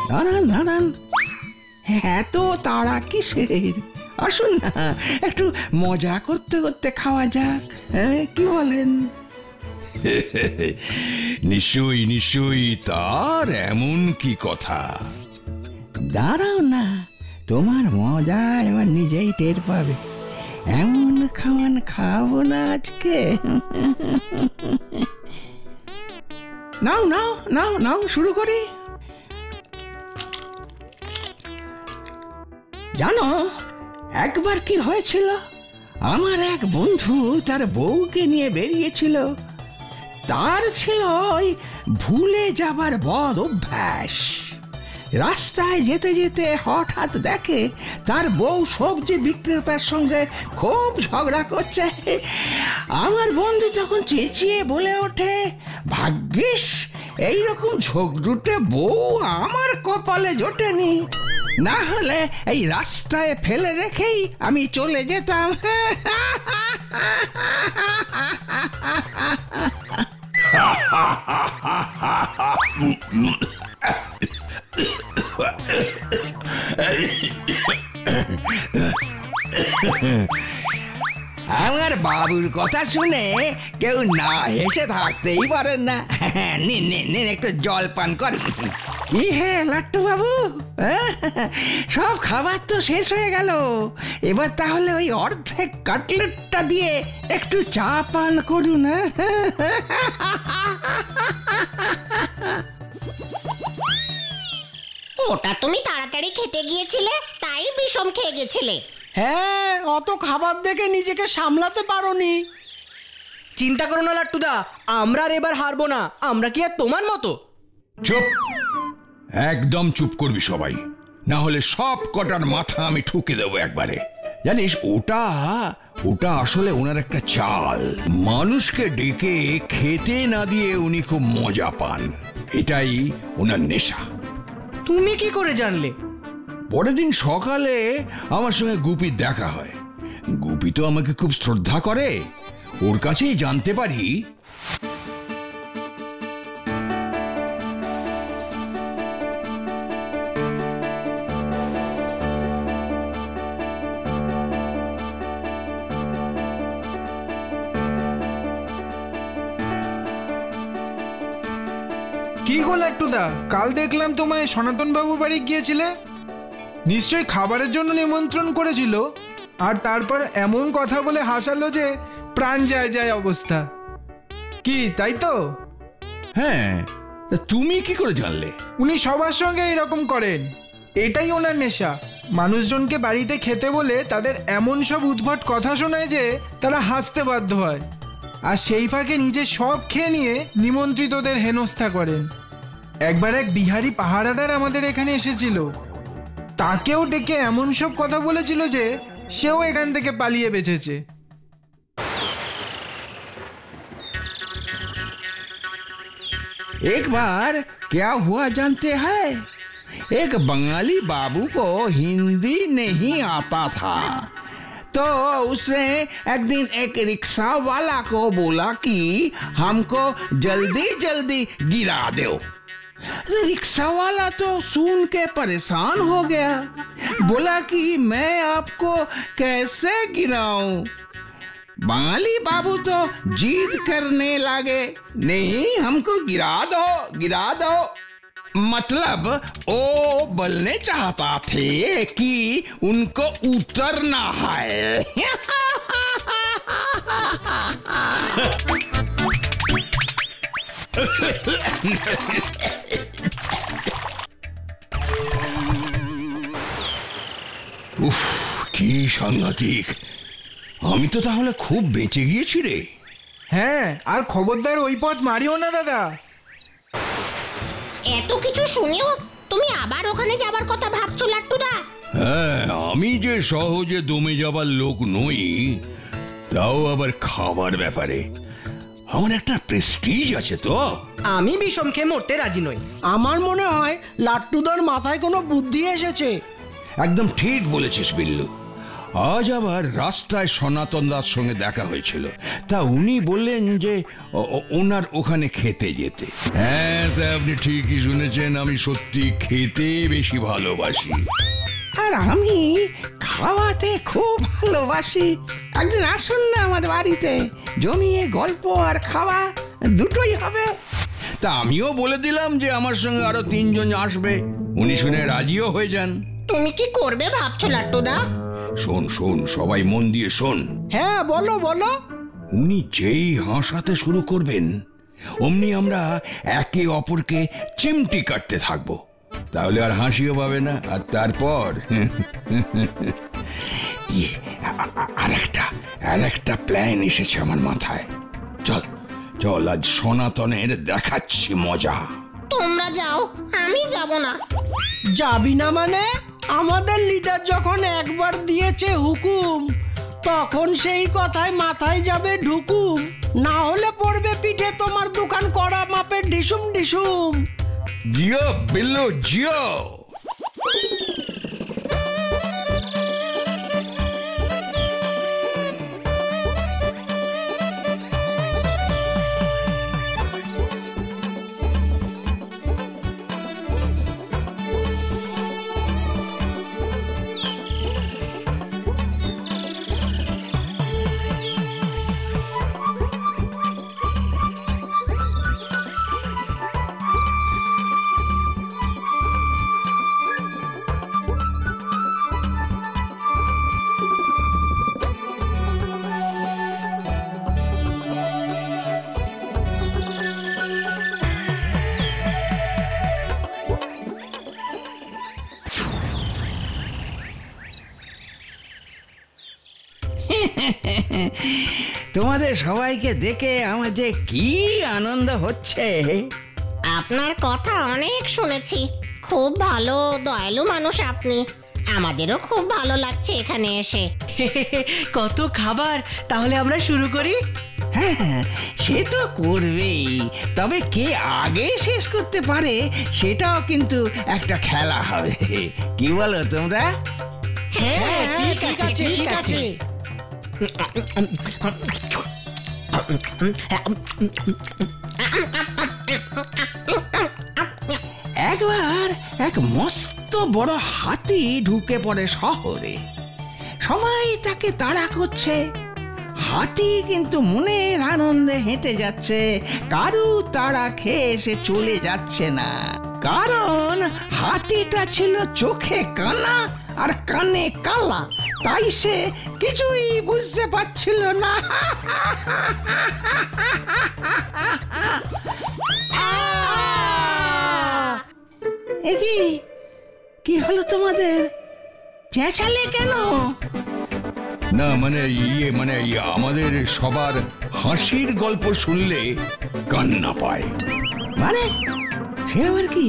দাঁড়ান দাঁড়ান, এত তাড়া কিসের? আসুন না, একটু মজা করতে করতে খাওয়া যাক, কি বলেন? নিশ্চয়ই নিশ্চয়ই, তার এমন কি কথা। দাঁড়াও না, তোমার মজা এবার নিজেই টের পাবে। এমন খাওয়ান খাবো না আজকে। নাও নাও নাও নাও, শুরু করি। জানো একবার কি হয়েছিল? আমার এক বন্ধু তার বউকে নিয়ে বেরিয়েছিল। তার ছিল ওই ভুলে যাবার বদ অভ্যাস। রাস্তায় যেতে যেতে হঠাৎ দেখে তার বউ সবজি বিক্রেতার সঙ্গে খুব ঝগড়া করছে। আমার বন্ধু তখন চেঁচিয়ে বলে ওঠে, ভাগ্যিস এইরকম ঝগড়ুটে বউ আমার কপালে জোটেনি, না হলে এই রাস্তায় ফেলে রেখেই আমি চলে যেতাম। আমার বাবুর কথা শুনে কেউ না হেসে থাকতেই পারেন না। নিন নিন নিন, একটু জল পান করেন। কি হে লাট্টু বাবু, সব খাবার তো শেষ হয়ে গেল, এবার তাহলে ওই অর্ধেক কাটলেটটা দিয়ে একটু চা পান করুন। ওটা তুমি তাড়াতাড়ি খেতে গিয়েছিলে, তাই বিষম খেয়ে গেছিলে। হ্যাঁ, অত খাবার দেখে নিজেকে সামলাতে পারোনি। চিন্তা করো না লাট্টুদা, আমরা আর এবার হারবো না। আমরা কি আর তোমার মতো? চুপ, একদম চুপ করবি সবাই, না হলে সব কটার মাথা আমি ঠুকে দেবো একবারে। জানিস, ওটা আসলে ওনার একটা চাল। মানুষকে ডেকে খেতে না দিয়ে উনি খুব মজা পান, এটাই ওনার নেশা। তুমি কি করে জানলে? পরের দিন সকালে আমার সঙ্গে গুপির দেখা হয়। গুপি তো আমাকে খুব শ্রদ্ধা করে, ওর কাছেই জানতে পারি কি গো লাট্টুদা, কাল দেখলাম তোমায় সনাতন বাবুর বাড়ি গিয়েছিলে, নিশ্চয়ই খাবারের জন্য নিমন্ত্রণ করেছিল, আর তারপর এমন কথা বলে হাসালো যে প্রাণ যায় যায় অবস্থা। কি তাই তো? হ্যাঁ, তুমি কি করে জানলে? উনি সবার সঙ্গে এরকম করেন, এটাই ওনার নেশা। মানুষজনকে বাড়িতে খেতে বলে তাদের এমন সব উদ্ভট কথা শোনায় যে তারা হাসতে বাধ্য হয়। আর সেই ফাঁকে নিজে সব খেয়ে নিয়ে নিমন্ত্রিতদের হেনস্থা করেন। একবার এক বিহারি পাহারাদার আমাদের এখানে এসেছিল, তাকেও ডেকে এমন সব কথা বলেছিল যে সেও এখান থেকে পালিয়ে বেঁচেছে। एक बार क्या हुआ जानते हैं? एक बंगाली बाबू को हिंदी नहीं आता था, तो उसने एक दिन एक रिक्शा वाला को बोला कि हमको जल्दी जल्दी गिरा दो। रिक्शा वाला तो सुन के परेशान हो गया, बोला कि मैं आपको कैसे गिराऊं। बंगाली बाबू तो जिद करने लगे, नहीं हमको गिरा दो। मतलब वो बोलने चाहता थे कि उनको उतरना है। উফ, কি সাংঘাতিক! আমি তো তাহলে খুব বেঁচে গিয়েছি রে। হ্যাঁ, আর খবরদার ওই পথ মারিও না দাদা। এত কিছু শুনেও তুমি আবার ওখানে যাবার কথা ভাবছো লাট্টুদা? হ্যাঁ, আমি যে সহজে দমে যাবার লোক নই, তাও আবার খাবার ব্যাপারে আমার একটা প্রেস্টিজ আছে তো। আমি বিষম খেয়ে মরতে রাজি নই। আমার মনে হয় লাট্টুদার মাথায় কোনো বুদ্ধি এসেছে। একদম ঠিক বলেছিস বিল্লু। আজ আবার রাস্তায় সনাতন দার সঙ্গে দেখা হয়েছিল, তা উনি বললেন যে ওনার ওখানে খেতে যেতে। হ্যাঁ, তা আপনি ঠিকই শুনেছেন, আমি সত্যি খেতে বেশি ভালোবাসি। আর আমি খাওয়াতে খুব ভালোবাসি। একদিন আসুন না আমার বাড়িতে, জমিয়ে গল্প আর খাওয়া দুটোই হবে। তা আমিও বলে দিলাম যে আমার সঙ্গে আরো 3 জন আসবে, উনি শুনে রাজিও হয়ে যান। তুমি কি করবে ভাবছো লাট্টুদা? শোন শোন, সবাই মন দিয়ে শোন। হ্যাঁ, বলো বলো। উনি যেই হাসাতে শুরু করবেন, অমনি আমরা একে অপরকে চিমটি কাটতে থাকবো, তাহলে আর হাসিও পাবে না। আর তারপর আরেকটা প্ল্যান এসেছে আমার মাথায়। চল চল, আজ সনাতনের দেখাচ্ছি মজা। তোমরা যাও, আমি যাব না। যাবি না মানে? আমাদের লিডার যখন একবার দিয়েছে হুকুম, তখন সেই কথায় মাথায় যাবে ঢুকুম। না হলে পড়বে পিঠে তোমার দোকান করা মাপের ঢিসুম ঢিসুম। জিও বিল্লু জিও। তোমাদের সবাইকে দেখে আমার যে কি আনন্দ হচ্ছে। আপনার কথা অনেক শুনেছি, খুব ভালো দয়ালু মানুষ আপনি। আমাদেরও খুব ভালো লাগছে এখানে এসে। কত খাবার, তাহলে আমরা শুরু করি। হ্যাঁ, সে তো করবেই, তবে কে আগে শেষ করতে পারে সেটাও কিন্তু একটা খেলা হবে। কি বলো তোমরা? হ্যাঁ, ঠিক আছে ঠিক আছে। একবার এক মস্ত বড় হাতি ঢুকে পড়ে শহরে। সবাই তাকে তাড়া করছে। হাতি কিন্তু মনের আনন্দে হেঁটে যাচ্ছে, কারু তাড়া খেয়ে সে চলে যাচ্ছে না। কারণ হাতিটা ছিল চোখে কানা আর কানে কালা, তাই সে কিছুই বুঝতে পারছিল না। কি হলো তোমাদের? চেঁচালে কেন? না মানে আমাদের সবার হাসির গল্প শুনলে কান্না পায়। মানে সে আবার কি?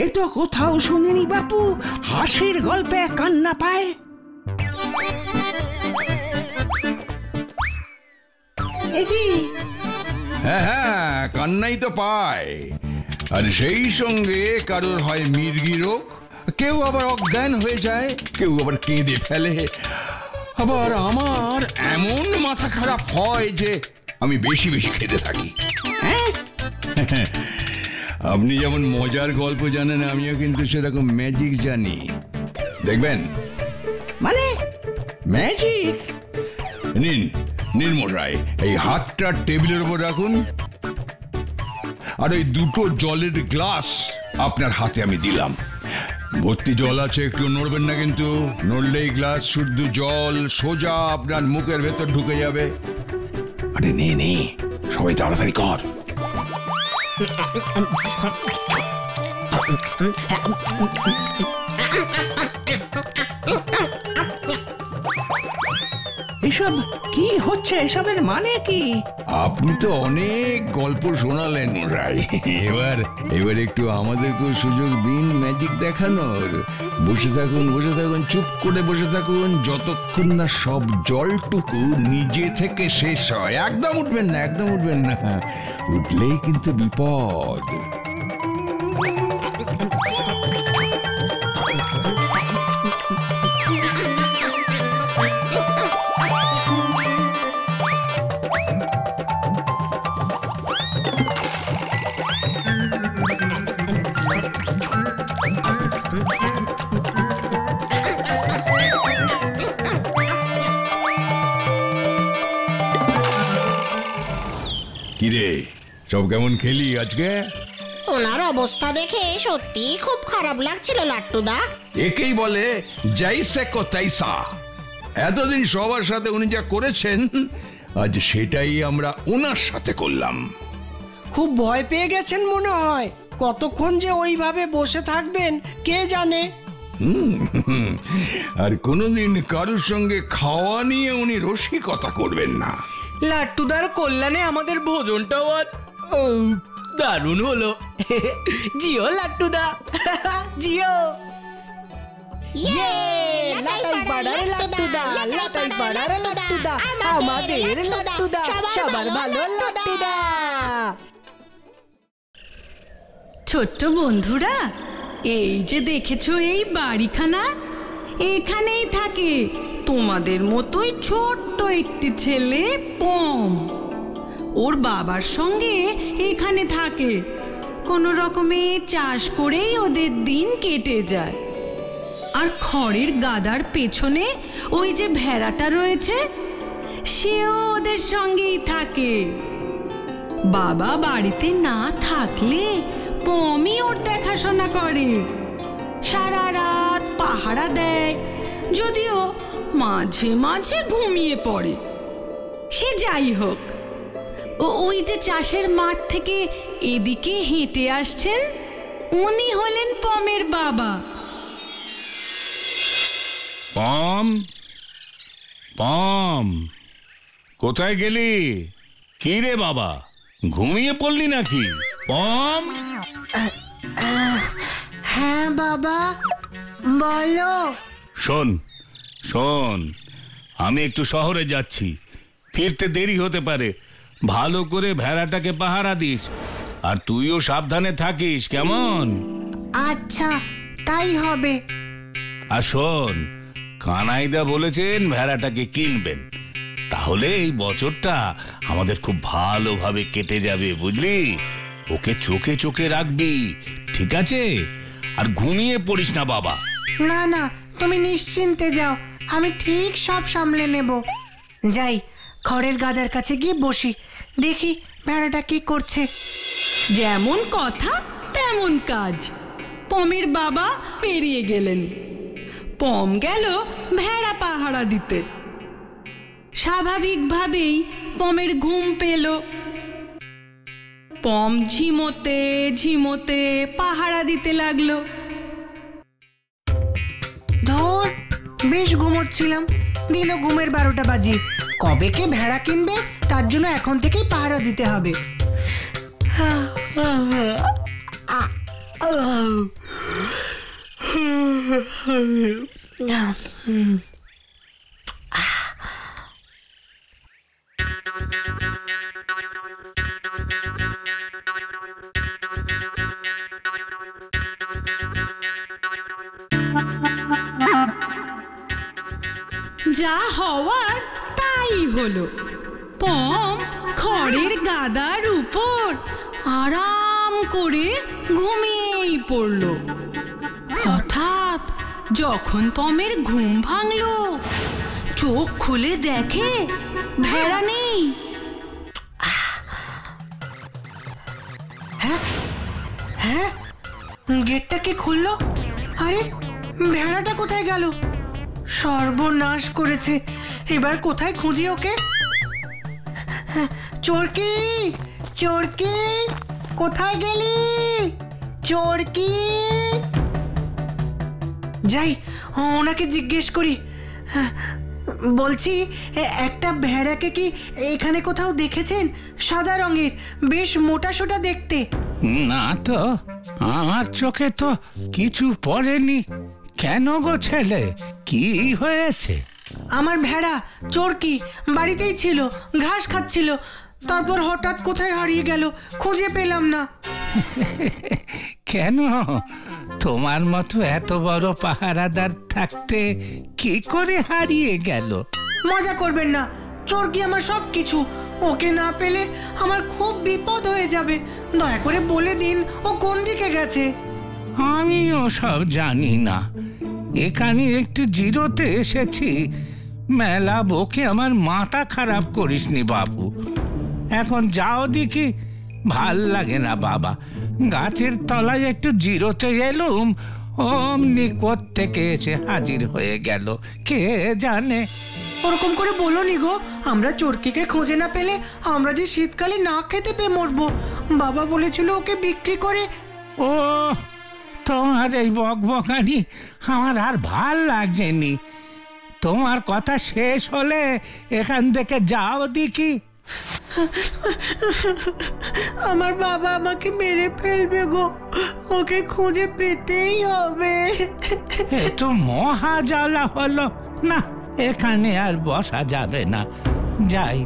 এ তো কোথাও শুনিনি বাপু, হাসির গল্পে কান্না পায়। হ্যাঁ হ্যাঁ, কান্নাই তো পায়। আর সেই সঙ্গে কারোর হয় মির্গি রোগ, কেউ আবার অজ্ঞান হয়ে যায়, কেউ আবার কেঁদে ফেলে। আবার আমার এমন মাথা খারাপ হয় যে আমি বেশি বেশি খেতে থাকি। আপনি যেমন মজার গল্প জানেন, আমিও কিন্তু সেরকম ম্যাজিক জানি, দেখবেন। মানে ম্যাজিক? নিন মশাই, এই হাতটা টেবিলের উপর রাখুন, আর ওই দুটো জলের গ্লাস আপনার হাতে আমি দিলাম। ভর্তি জল আছে, একটু নড়বেন না কিন্তু। নড়লেই গ্লাস শুদ্ধ জল সোজা আপনার মুখের ভেতর ঢুকে যাবে। আরে নে সবাই তাড়াতাড়ি কর। এসব কি হচ্ছে? এসবের মানে কি? আপনি তো অনেক গল্প শোনালেন মশাই, এবার একটু আমাদেরকেও সুযোগ দিন ম্যাজিক দেখানোর। বসে থাকুন, চুপ করে বসে থাকুন, যতক্ষণ না সব জলটুকু নিজে থেকে শেষ হয়। একদম উঠবেন না, উঠলেই কিন্তু বিপদ। কিরে, সব কেমন খেলি আজকে? ওনার অবস্থা দেখে সত্যি খুব খারাপ লাগছিল লাট্টুদা। একেই বলে জাইসে কো তাইসা। এতদিন সবার সাথে উনি যা করেছেন, আজ সেটাই আমরা ওনার সাথে করলাম। খুব ভয় পেয়ে গেছেন মনে হয়। কতক্ষণ যে ওইভাবে বসে থাকবেন কে জানে। আর কোনোদিন কারোর সঙ্গে খাওয়া নিয়ে উনি রসিকতা করবেন না। লাট্টুদার কল্যাণে আমাদের ভোজনটাও আজ দারুণ হলো। জিও লাট্টুদা, জিও। লাটাই পাড়ার লাট্টুদা, লাটাই পাড়ার লাট্টুদা, আমাদের লাট্টুদা, সবার ভালো লাট্টুদা। ছোট্ট বন্ধুরা, এই যে দেখেছো এই বাড়িখানা, এখানেই থাকে তোমাদের মতোই ছোট্ট একটি ছেলে পম। ওর বাবার সঙ্গে এখানে থাকে, কোনো রকমে চাষ করেই ওদের দিন কেটে যায়। আর খড়ের গাদার পেছনে ওই যে ভেড়াটা রয়েছে, সেও ওদের সঙ্গেই থাকে। বাবা বাড়িতে না থাকলে পমই ওর দেখাশোনা করে, সারা রাত পাহারা দেয়, যদিও মাঝে মাঝে ঘুমিয়ে পড়ে। সে যাই হোক, ওই যে চাষের মাঠ থেকে এদিকে হেঁটে আসছেন, উনি হলেন পমের বাবা। পম, পম, কোথায় গেলি? কি রে বাবা, ঘুমিয়ে পড়লি নাকি? পম। হ্যাঁ বাবা, বলো। শোন শোন, আমি একটু শহরে যাচ্ছি, ফিরতে দেরি হতে পারে। ভালো করে ভেড়াটাকে পাহারা দিস, আর তুইও সাবধানে থাকিস, কেমন? আচ্ছা, তাই হবে। আর শোন, কানাইদা বলেছেন ভেড়াটাকে কিনবেন, তাহলে এই বছরটা আমাদের খুব ভালোভাবে কেটে যাবে, বুঝলি? ওকে চোখে চোখে রাখবি, ঠিক আছে? আর ঘুমিয়ে পড়িস না বাবা। না না, তুমি নিশ্চিন্তে যাও, আমি ঠিক সব সামলে নেব। যাই, খড়ের গাদার কাছে গিয়ে বসি, দেখি ভেড়াটা কি করছে। যেমন কথা তেমন কাজ। পমের বাবা পেরিয়ে গেলেন, পম গেল ভেড়া পাহারা দিতে। স্বাভাবিকভাবেই পমের ঘুম পেল। পম ঝিমোতে ঝিমোতে পাহারা দিতে লাগলো। ধুর, বেশ ঘুমোচ্ছিলাম, দিল ঘুমের 12টা বাজিয়ে। কবে কে ভেড়া কিনবে তার জন্য এখন থেকেই পাহারা দিতে হবে। যা হওয়ার তাই হলো। পম খড়ের গাদার উপর আরাম করে ঘুমিয়েই পড়ল। হঠাৎ যখন পমের ঘুম ভাঙলো, চোখ খুলে দেখে ভেড়া নেই। হ্যাঁ, গেটটা কে খুললো? আরে ভেড়াটা কোথায় গেল? সর্বনাশ করেছে, এবার কোথায় খুঁজি ওকে? চোরকি, চোরকি, কোথায় গেলি? চোরকি, যাই ওনাকে জিজ্ঞেস করি। বলছি, একটা ভেড়াকে কি এখানে কোথাও দেখেছেন? সাদা রঙের, বেশ মোটা সোটা দেখতে। না তো, আমার চোখে তো কিছু পড়েনি। কেন গো ছেলে, কি হয়েছে? আমার ভেড়া চোরকি বাড়িতেই ছিল, ঘাস খাচ্ছিল, তারপর হঠাৎ কোথায় হারিয়ে গেল, খুঁজে পেলাম না। কেন, তোমার মতো এত বড় পাহারাদার থাকতে কি করে হারিয়ে গেল? মজা করবেন না, চোরকি আমার সব কিছু। ওকে না পেলে আমার খুব বিপদ হয়ে যাবে। দয়া করে বলে দিন ও কোন দিকে গেছে। আমিও সব জানি না। এখানে একটু জিরোতে এসেছি, মেলা বকে আমার মাথা খারাপ করিসনি বাবু। এখন যাও দেখি, ভাল লাগে না বাবা। গাছের তলায় একটু জিরোতে এলুম, অমনি কোত্থেকে এসে হাজির হয়ে গেল কে জানে। ওরকম করে বলোনি গো, আমরা চোরকিকে খুঁজে না পেলে আমরা যে শীতকালে না খেতে পেয়ে মরবো। বাবা বলেছিল ওকে বিক্রি করে। ও, তোমার এই বকবকানি আমার আর ভাল লাগছে নি। তোমার কথা শেষ হলে এখান থেকে যাও দেখি। আমার বাবা আমাকে মেরে ফেলবে গো, ওকে খুঁজে পেতেই হবে। এ তো মহা জ্বালা হলো না, এখানে আর বসা যাবে না। যাই,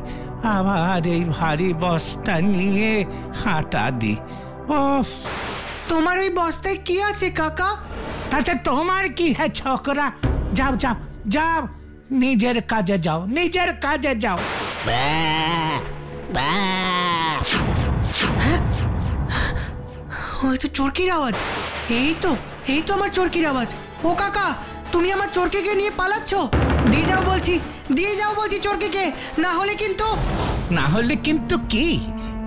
আবার এই ভারী বস্তা নিয়ে হাঁটা দি। ও, তোমার ওই বস্তায় কি আছে কাকা? তাতে তোমার কি হে ছোকরা? যাও যাও যাও, নিজের কাজে যাও, নিজের কাজে যাও। ওই তো চোরকির আওয়াজ। এই তো আমার চোরকির আওয়াজ। ও কাকা, তুমি আমার চোরকিকে নিয়ে পালাচ্ছ? দিয়ে যাও বলছি, দিয়ে যাও বলছি চোরকিকে, না হলে কিন্তু। না হলে কিন্তু কি?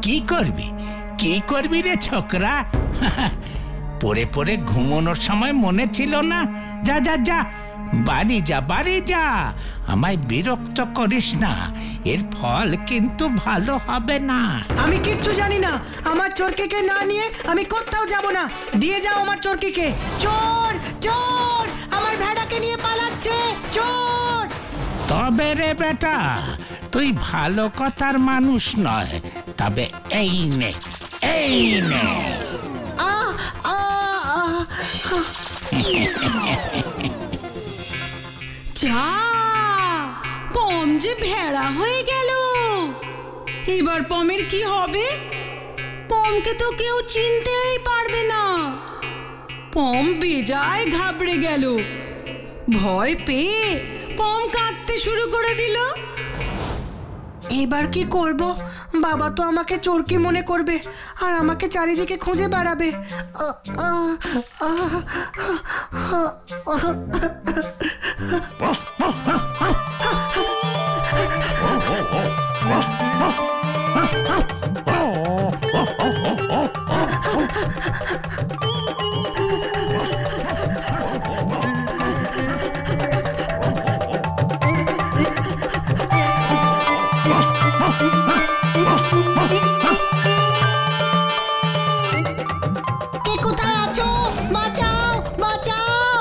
কি করবি, কি করবি রে ছোকরা? পরে পরে ঘুমানোর সময় মনে ছিল না? যা যা যা, বাড়ি যা, বাড়ি যা। আমায় বিরক্ত করিস না, এর ফল কিন্তু ভালো হবে না। আমি কিচ্ছু জানি না, আমার চোরকিকে না নিয়ে আমি কোথাও যাব না। দিয়ে যাও আমার চোরকিকে। চোর, চোর, আমার ভেড়াকে নিয়ে পালাচ্ছে, চোর। তবে রে বেটা, তুই ভালো কথার মানুষ নয়। তবে এই নে, এই নে। যা, পম যে ভেড়া হয়ে গেল। এবার পমের কি হবে? পমকে তো কেউ চিনতেই পারবে না। পম বেজায় ঘাবড়ে গেল। ভয় পেয়ে পম কাঁদতে শুরু করে দিল। এবার কি করব? বাবা তো আমাকে চোরকি মনে করবে আর আমাকে চারিদিকে খুঁজে বেড়াবে। কে কোথায় আছো? বাঁচাও, বাঁচাও।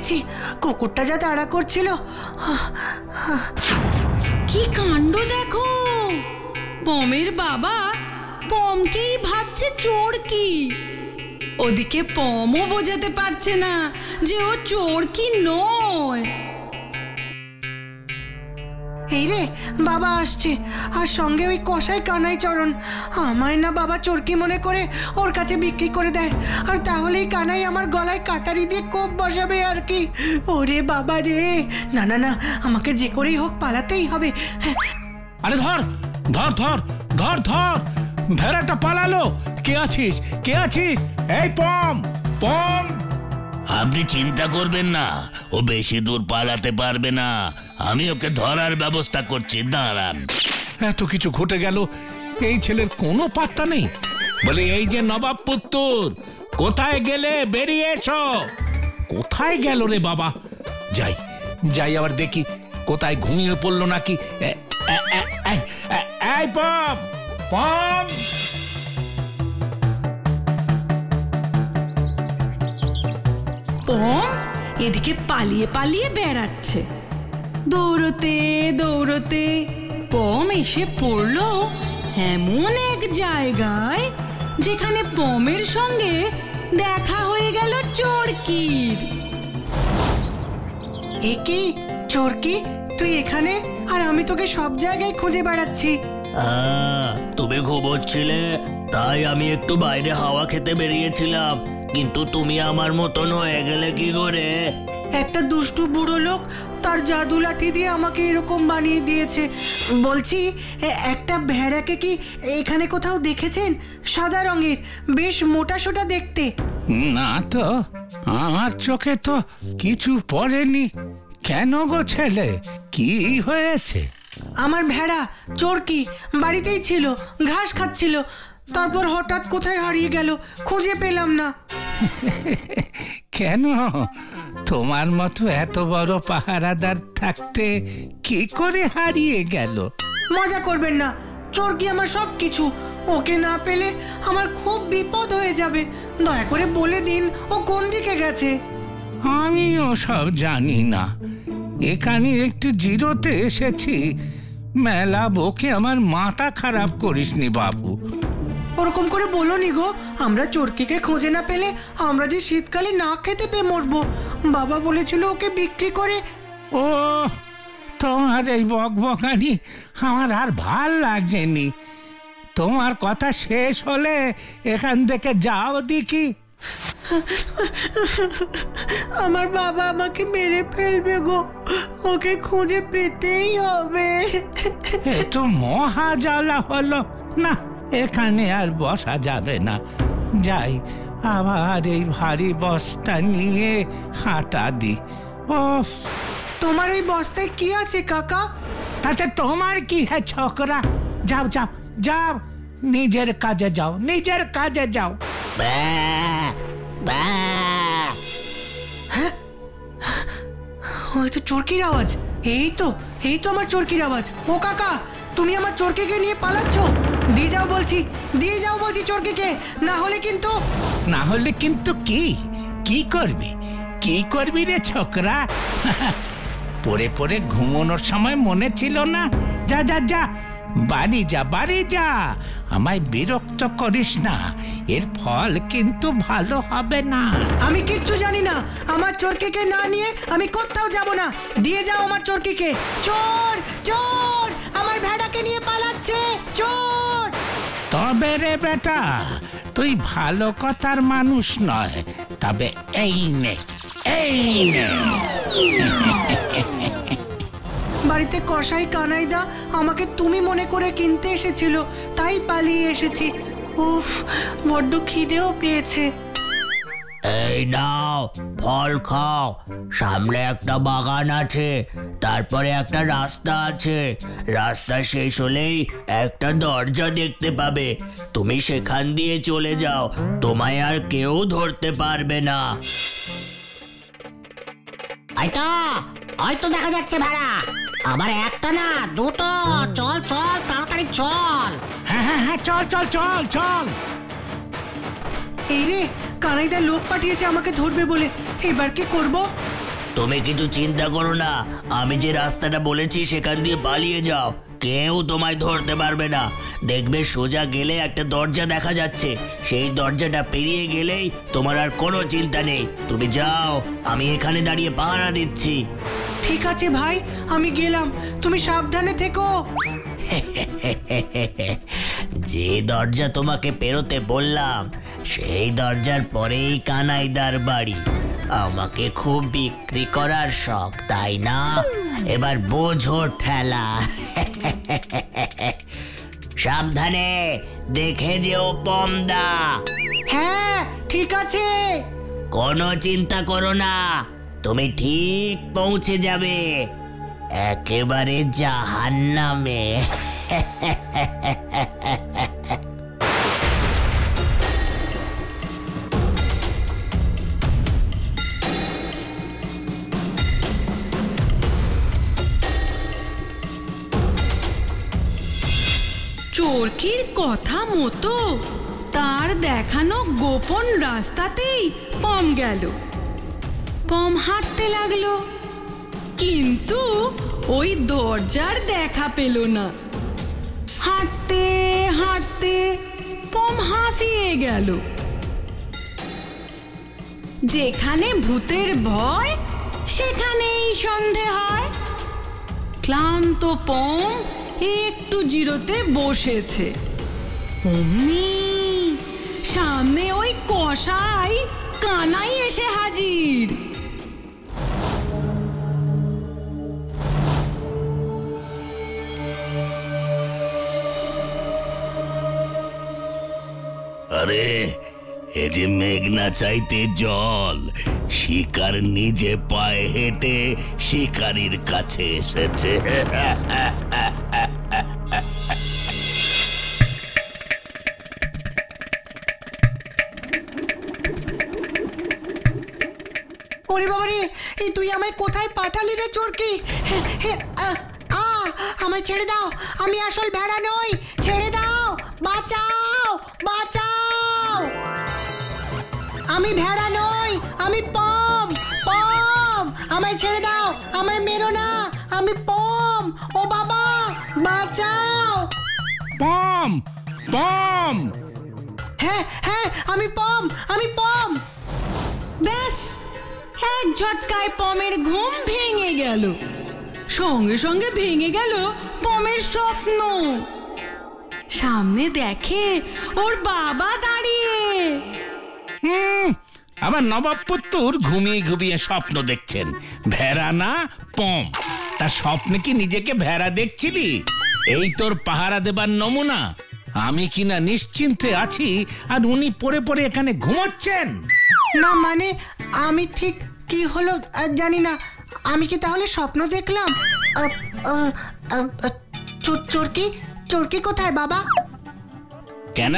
ছি কুকুরটা যা তাড়া করছিল। কি কাণ্ড দেখো, পমের বাবা পমকেই ভাবছে চোর কি। ওদিকে পমও বোঝাতে পারছে না যে ও চোর কি নয়। এই রে বাবা আসছে, আর সঙ্গে ওই কসাই কানাই চরণ। আমায় না বাবা চোরকি মনে করে ওর কাছে বিক্রি করে দেয়, আর তাহলেই কানাই আমার গলায় কাটারি দিয়ে কোপ বসাবে আর কি। ওরে বাবা রে, না না না, আমাকে যে করেই হোক পালাতেই হবে। আরে ধর ধর ধর ধর ধর, ভেড়াটা পালালো। কে আছিস, কে আছিস? এই পম, পম। আপনি চিন্তা করবেন না, ও বেশি দূর পালাতে পারবে না। আমি ওকে ধরার ব্যবস্থা করছি, দাঁড়ান। এত কিছু ঘটে গেল, এই ছেলের কোনো পাত্তা নেই। বলে এই যে নবাব পুত্তুর, কোথায় গেলে? বেরিয়ে এসো। কোথায় গেল রে বাবা? যাই যাই আবার দেখি কোথায় ঘুমিয়ে পড়লো নাকি। এই পম, পম। পম এদিকে পালিয়ে পালিয়ে বেড়াচ্ছে। দৌড়তে দৌড়তে পম এসে পড়লো এমন এক জায়গায় যেখানে পমের সঙ্গে দেখা হয়ে গেল চোরকির। এ কি চোরকি, তুই এখানে? আর আমি তোকে সব জায়গায় খুঁজে বেড়াচ্ছি। তুমি ঘুমোচ্ছিলে, তাই আমি একটু বাইরে হাওয়া খেতে বেরিয়েছিলাম। কিন্তু তুমি আমার মতন হয়ে গেলে কি করে? একটা দুষ্টু বুড়ো লোক তার জাদু লাঠি দিয়ে আমাকে এরকম বানিয়ে দিয়েছে। বলছি, একটা ভেড়াকে কি এখানে কোথাও দেখেছেন? সাদা রঙের, বেশ মোটা সোটা দেখতে। না তো, আমার চোখে তো কিছু পড়েনি। কেন গো ছেলে, কি হয়েছে? আমার ভেড়া চোরকি বাড়িতেই ছিল, ঘাস খাচ্ছিল। তারপর হঠাৎ কোথায় হারিয়ে গেল, খুঁজে পেলাম না। কেন? তোমার মতো এত বড় পাহারাদার থাকতে কি করে হারিয়ে গেল? মজা করবেন না, চোরকি আমার সব কিছু। ওকে না পেলে আমার খুব বিপদ হয়ে যাবে। দয়া করে বলে দিন ও কোন দিকে গেছে। আমিও সব জানি না, এখানে একটু জিরোতে এসেছি। মেলা বকে আমার মাথা খারাপ করিসনি বাবু। ওরকম করে বলো নি গো, আমরা চোরকিকে খুঁজে না পেলে আমরা যে শীতকালে না খেতে পেয়ে মরবো। বাবা বলেছিল ওকে বিক্রি করে। ও, তোমার এই বকবকানি আমার আর ভাল লাগছে নি। তোমার কথা শেষ হলে এখান থেকে যাও দেখি। আমার বাবা আমাকে মেরে ফেলবে গো, ওকে খুঁজে পেতেই হবে। এ তো মহা জ্বালা হলো না, এখানে আর বসা যাবে না। যাই, আবার এই ভারী বস্তা নিয়ে হাঁটা দি। ও, তোমার ওই বস্তায় কি আছে কাকা? তাতে তোমার কি হে ছোকরা? যাও যাও যাও, নিজের কাজে যাও, নিজের কাজে যাও। হ্যাঁ, হয়তো চোরকির আওয়াজ। এই তো আমার চোরকির আওয়াজ। ও কাকা, তুমি আমার চোরকিকে নিয়ে পালাচ্ছ? দিয়ে যাও বলছি, দিয়ে যাও বলছি চোরকিকে, না হলে কিন্তু। না হলে কিন্তু কি? কি করবি, কি করবি রে ছোকরা? পরে পরে ঘুমানোর সময় মনে ছিল না? যা যা যা, বাড়ি যা, বাড়ি যা। আমায় বিরক্ত করিস না, এর ফল কিন্তু ভালো হবে না। আমি কিচ্ছু জানি না, আমার চোরকিকে না নিয়ে আমি কোথাও যাব না। দিয়ে যাও আমার চোরকিকে। চোর চোর, আমার ভেড়াকে নিয়ে পালাচ্ছে চোর। তবে রে বেটা, তুই ভালো কথার মানুষ নয়। তবে এই নে, এই নে। বাড়িতে কসাই কানাইদা আমাকে তুমি মনে করে কিনতে এসেছিল, তাই পালিয়ে এসেছি। উফ, বড্ড খিদেও পেয়েছে। এই নাও, ফল খাও। সামনে একটা বাগান আছে, তারপরে একটা রাস্তা আছে। রাস্তা শেষ হলেই একটা দরজা দেখতে পাবে। তুমি সেখান দিয়ে চলে যাও, তোমায় আর কেউ ধরতে পারবে না। হয়তো দেখা যাচ্ছে ভেড়া। আবার একটা না, দুটো। চল চল, তাড়াতাড়ি চল। হ্যাঁ হ্যাঁ হ্যাঁ, চল চল চল চল। এই রে, কানাইদা লোক পাঠিয়েছে আমাকে ধরবে বলে। এবার কি করব? তুমি কিছু চিন্তা করো না, আমি যে রাস্তাটা বলেছি সেখান দিয়ে পালিয়ে যাও, কেউ তোমায় ধরতে পারবে না। দেখবে সোজা গেলে একটা দরজা দেখা যাচ্ছে, সেই দরজাটা পেরিয়ে গেলেই তোমার আর কোনো চিন্তা নেই। তুমি যাও, আমি এখানে দাঁড়িয়ে পাহারা দিচ্ছি। ঠিক আছে ভাই, আমি গেলাম, তুমি সাবধানে থেকো। যে দরজা তোমাকে পেরোতে বললাম সেই দরজার পরেই কানাইদার বাড়ি। আমাকে খুব বিক্রি করার শখ, তাই না? এবার বোঝো ঠেলা। সাবধানে, দেখে যেও পমদা। হ্যাঁ ঠিক আছে। কোনো চিন্তা করো না, তুমি ঠিক পৌঁছে যাবে একেবারে জাহান্নামে। চোরকির কথা মতো তার দেখানো গোপন রাস্তাতেই পম গেল। পম হাঁটতে লাগলো, কিন্তু ওই দরজার দেখা পেল না। হাঁটতে হাঁটতে পম হাঁফিয়ে গেল। যেখানে ভূতের ভয় সেখানেই সন্ধে হয়। ক্লান্ত পম একটু জিরোতে বসেছে, অমনি সামনে ওই কসাই কানাই এসে হাজির। আরে এ যে মেঘনা চাইতে জল, শিকার নিজে পায়ে হেঁটে শিকারীর কাছে এসেছে। ওরে বাবা রে, এই তুই আমায় কোথায় পাঠালি রে চোরকি? আমায় ছেড়ে দাও, আমি আসল ভেড়া নই, ছেড়ে দাও, বাঁচাও বাঁচাও। আমি ভেড়া নই, আমি পম। পম, আমায় ছেড়ে দাও, আমায় মেরো না, আমি পম। ও বাবা, বাঁচাও। পম পম। হ্যাঁ হ্যাঁ, আমি পম, আমি পম। ব্যাস, এক ঝটকায় পমের ঘুম ভেঙে গেল। সঙ্গে সঙ্গে ভেঙে গেল পমের স্বপ্ন। সামনে দেখে ওর বাবা দাঁড়িয়ে। আবার নবাব পুত্তুর ঘুমিয়ে ঘুমিয়ে স্বপ্ন দেখছেন, ভেড়া না পম। তার স্বপ্নে কি নিজেকে ভেড়া দেখছিলি? এই তোর পাহারা দেবার নমুনা। আমি কিনা নিশ্চিন্তে আছি আর উনি পড়ে পড়ে এখানে ঘুমাচ্ছেন। না মানে আমি ঠিক কি হলো জানি না। আমি কি তাহলে স্বপ্ন দেখলাম? চোরকি, চোরকি কোথায় বাবা? কেন?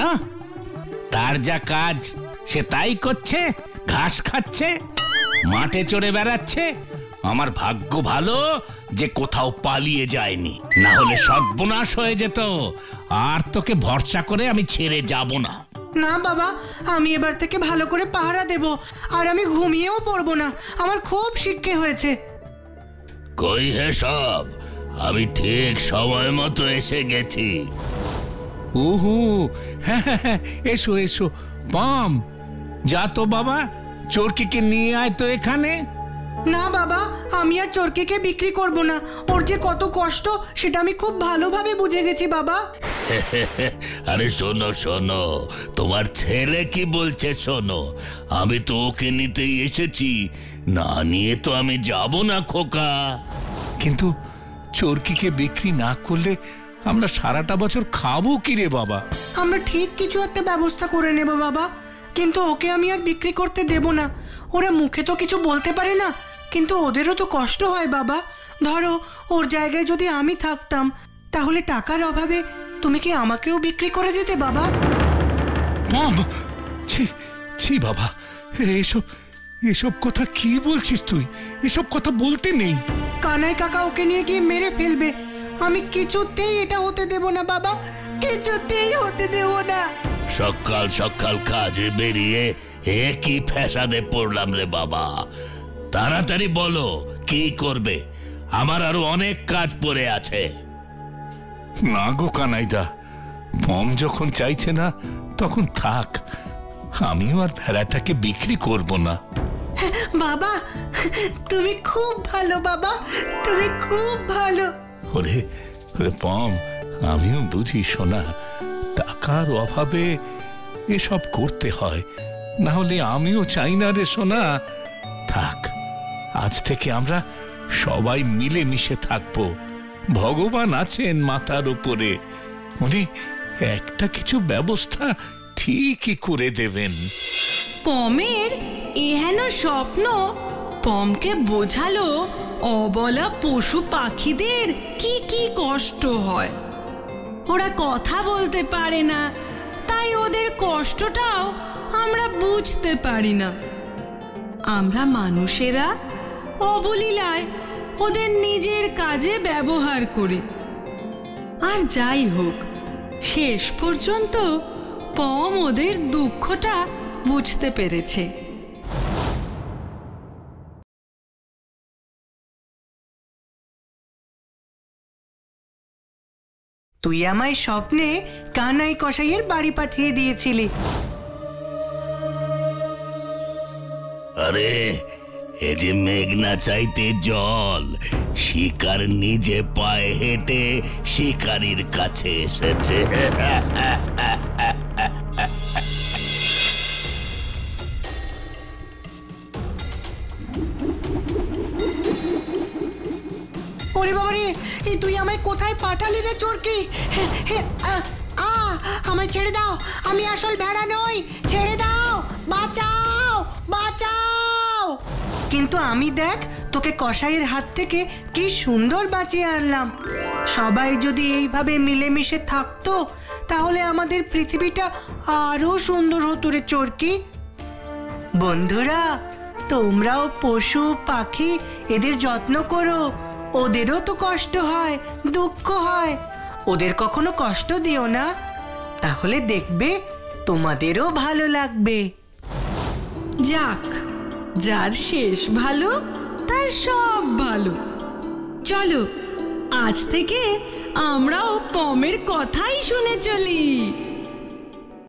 তার যা কাজ সে তাই করছে, ঘাস খাচ্ছে, মাঠে চড়ে বেড়াচ্ছে। আমার ভাগ্য ভালো যে কোথাও পালিয়ে যায়নি, না হলে সর্বনাশ হয়ে যেত। আর তোকে ভরসা করে আমি ছেড়ে যাব না। না বাবা, আমি এবার থেকে ভালো করে পাহারা দেব, আর আমি ঘুমিয়েও পড়বো না। আমার খুব শিক্ষে হয়েছে। কই হে সব, আমি ঠিক সময় মতো এসে গেছি। ওহো, হ্যাঁ হ্যাঁ, এসো এসো। পম, যা তো বাবা, চোরকিকে নিয়ে আয় তো এখানে। না বাবা, আমি আর চোরকিকে বিক্রি করব না। ওর যে কত কষ্ট সেটা আমি খুব ভালোভাবে বুঝে গেছি বাবা। আরে শোনো শোনো, তোমার ছেলে কি বলছে শোনো। আমি তো ওকে নিতেই এসেছি, না নিয়ে তো আমি যাব না খোকা। কিন্তু চোরকিকে বিক্রি না করলে আমরা সারাটা বছর খাবো কি রে বাবা? আমরা ঠিক কিছু একটা ব্যবস্থা করে নেব বাবা, কিন্তু ওকে আমি আর বিক্রি করতে দেব না। ওরা মুখে তো কিছু বলতে পারে না, কিন্তু ওদেরও তো কষ্ট হয় বাবা। ধরো ওর জায়গায় যদি আমি থাকতাম, তাহলে টাকার অভাবে তুমি কি আমাকেও বিক্রি করে দিতে বাবা? ছি ছি বাবা, এসব এসব কথা কি বলছিস তুই? এসব কথা বলতে নেই। কানাই কাকা ওকে নিয়ে গিয়ে মেরে ফেলবে। আমি কিছুতেই এটা হতে দেব না বাবা, কিছুতেই হতে দেব না। সকাল সকাল কাজে বেরিয়ে একই ফ্যাসাদে পড়লাম রে বাবা। তাড়াতাড়ি বলো কি করবে, আমার আরো অনেক কাজ পড়ে আছে। না গো কানাইদা, পম যখন চাইছে না তখন থাক, আমিও আর ভেড়াটাকে বিক্রি করব না। বাবা তুমি খুব ভালো, বাবা তুমি খুব ভালো। ওরে পম, আমিও বুঝি সোনা, টাকার অভাবে এসব করতে হয়, না হলে আমিও চাই না রে সোনা। থাক, আজ থেকে আমরা সবাই মিলে মিশে থাকবো। ভগবান আছেন মাথার উপরে, উনি একটা কিছু ব্যবস্থা ঠিকই করে দেবেন। পমের এহেন স্বপ্ন পমকে বোঝালো অবলা পশু পাখিদের কি কি কষ্ট হয়। ওরা কথা বলতে পারে না, তাই ওদের কষ্টটাও আমরা বুঝতে পারি না। আমরা মানুষেরা অবলীলায় ওদের নিজের কাজে ব্যবহার করি। আর যাই হোক, শেষ পর্যন্ত পম ওদের দুঃখটা বুঝতে পেরেছে। তুই আমায় স্বপ্নে কানাই কসাইয়ের বাড়ি পাঠিয়ে দিয়েছিলি। আরে এ যে মেঘনা চাইতে জল, শিকার নিজে পায়ে হেঁটে শিকারীর কাছে এসেছে। ওরে বাবারে, এই তুই আমায় কোথায় পাঠালি রে চোরকি? আমায় ছেড়ে দাও, আমি আসল ভেড়া নই, ছেড়ে দাও, বাঁচাও বাঁচাও। কিন্তু আমি দেখ তোকে কসাইয়ের হাত থেকে কি সুন্দর বাঁচিয়ে আনলাম। সবাই যদি এইভাবে মিলেমিশে থাকতো তাহলে আমাদের পৃথিবীটা আরো সুন্দর হতো রে চোরকি। বন্ধুরা, তোমরাও পশু পাখি এদের যত্ন করো, ওদেরও তো কষ্ট হয়, দুঃখ হয়, ওদের কখনো কষ্ট দিও না, তাহলে দেখবে তোমাদেরও ভালো লাগবে। যাক, যার শেষ ভালো তার সব ভালো। চলো, আজ থেকে আমরাও পমের কথাই শুনে চলি।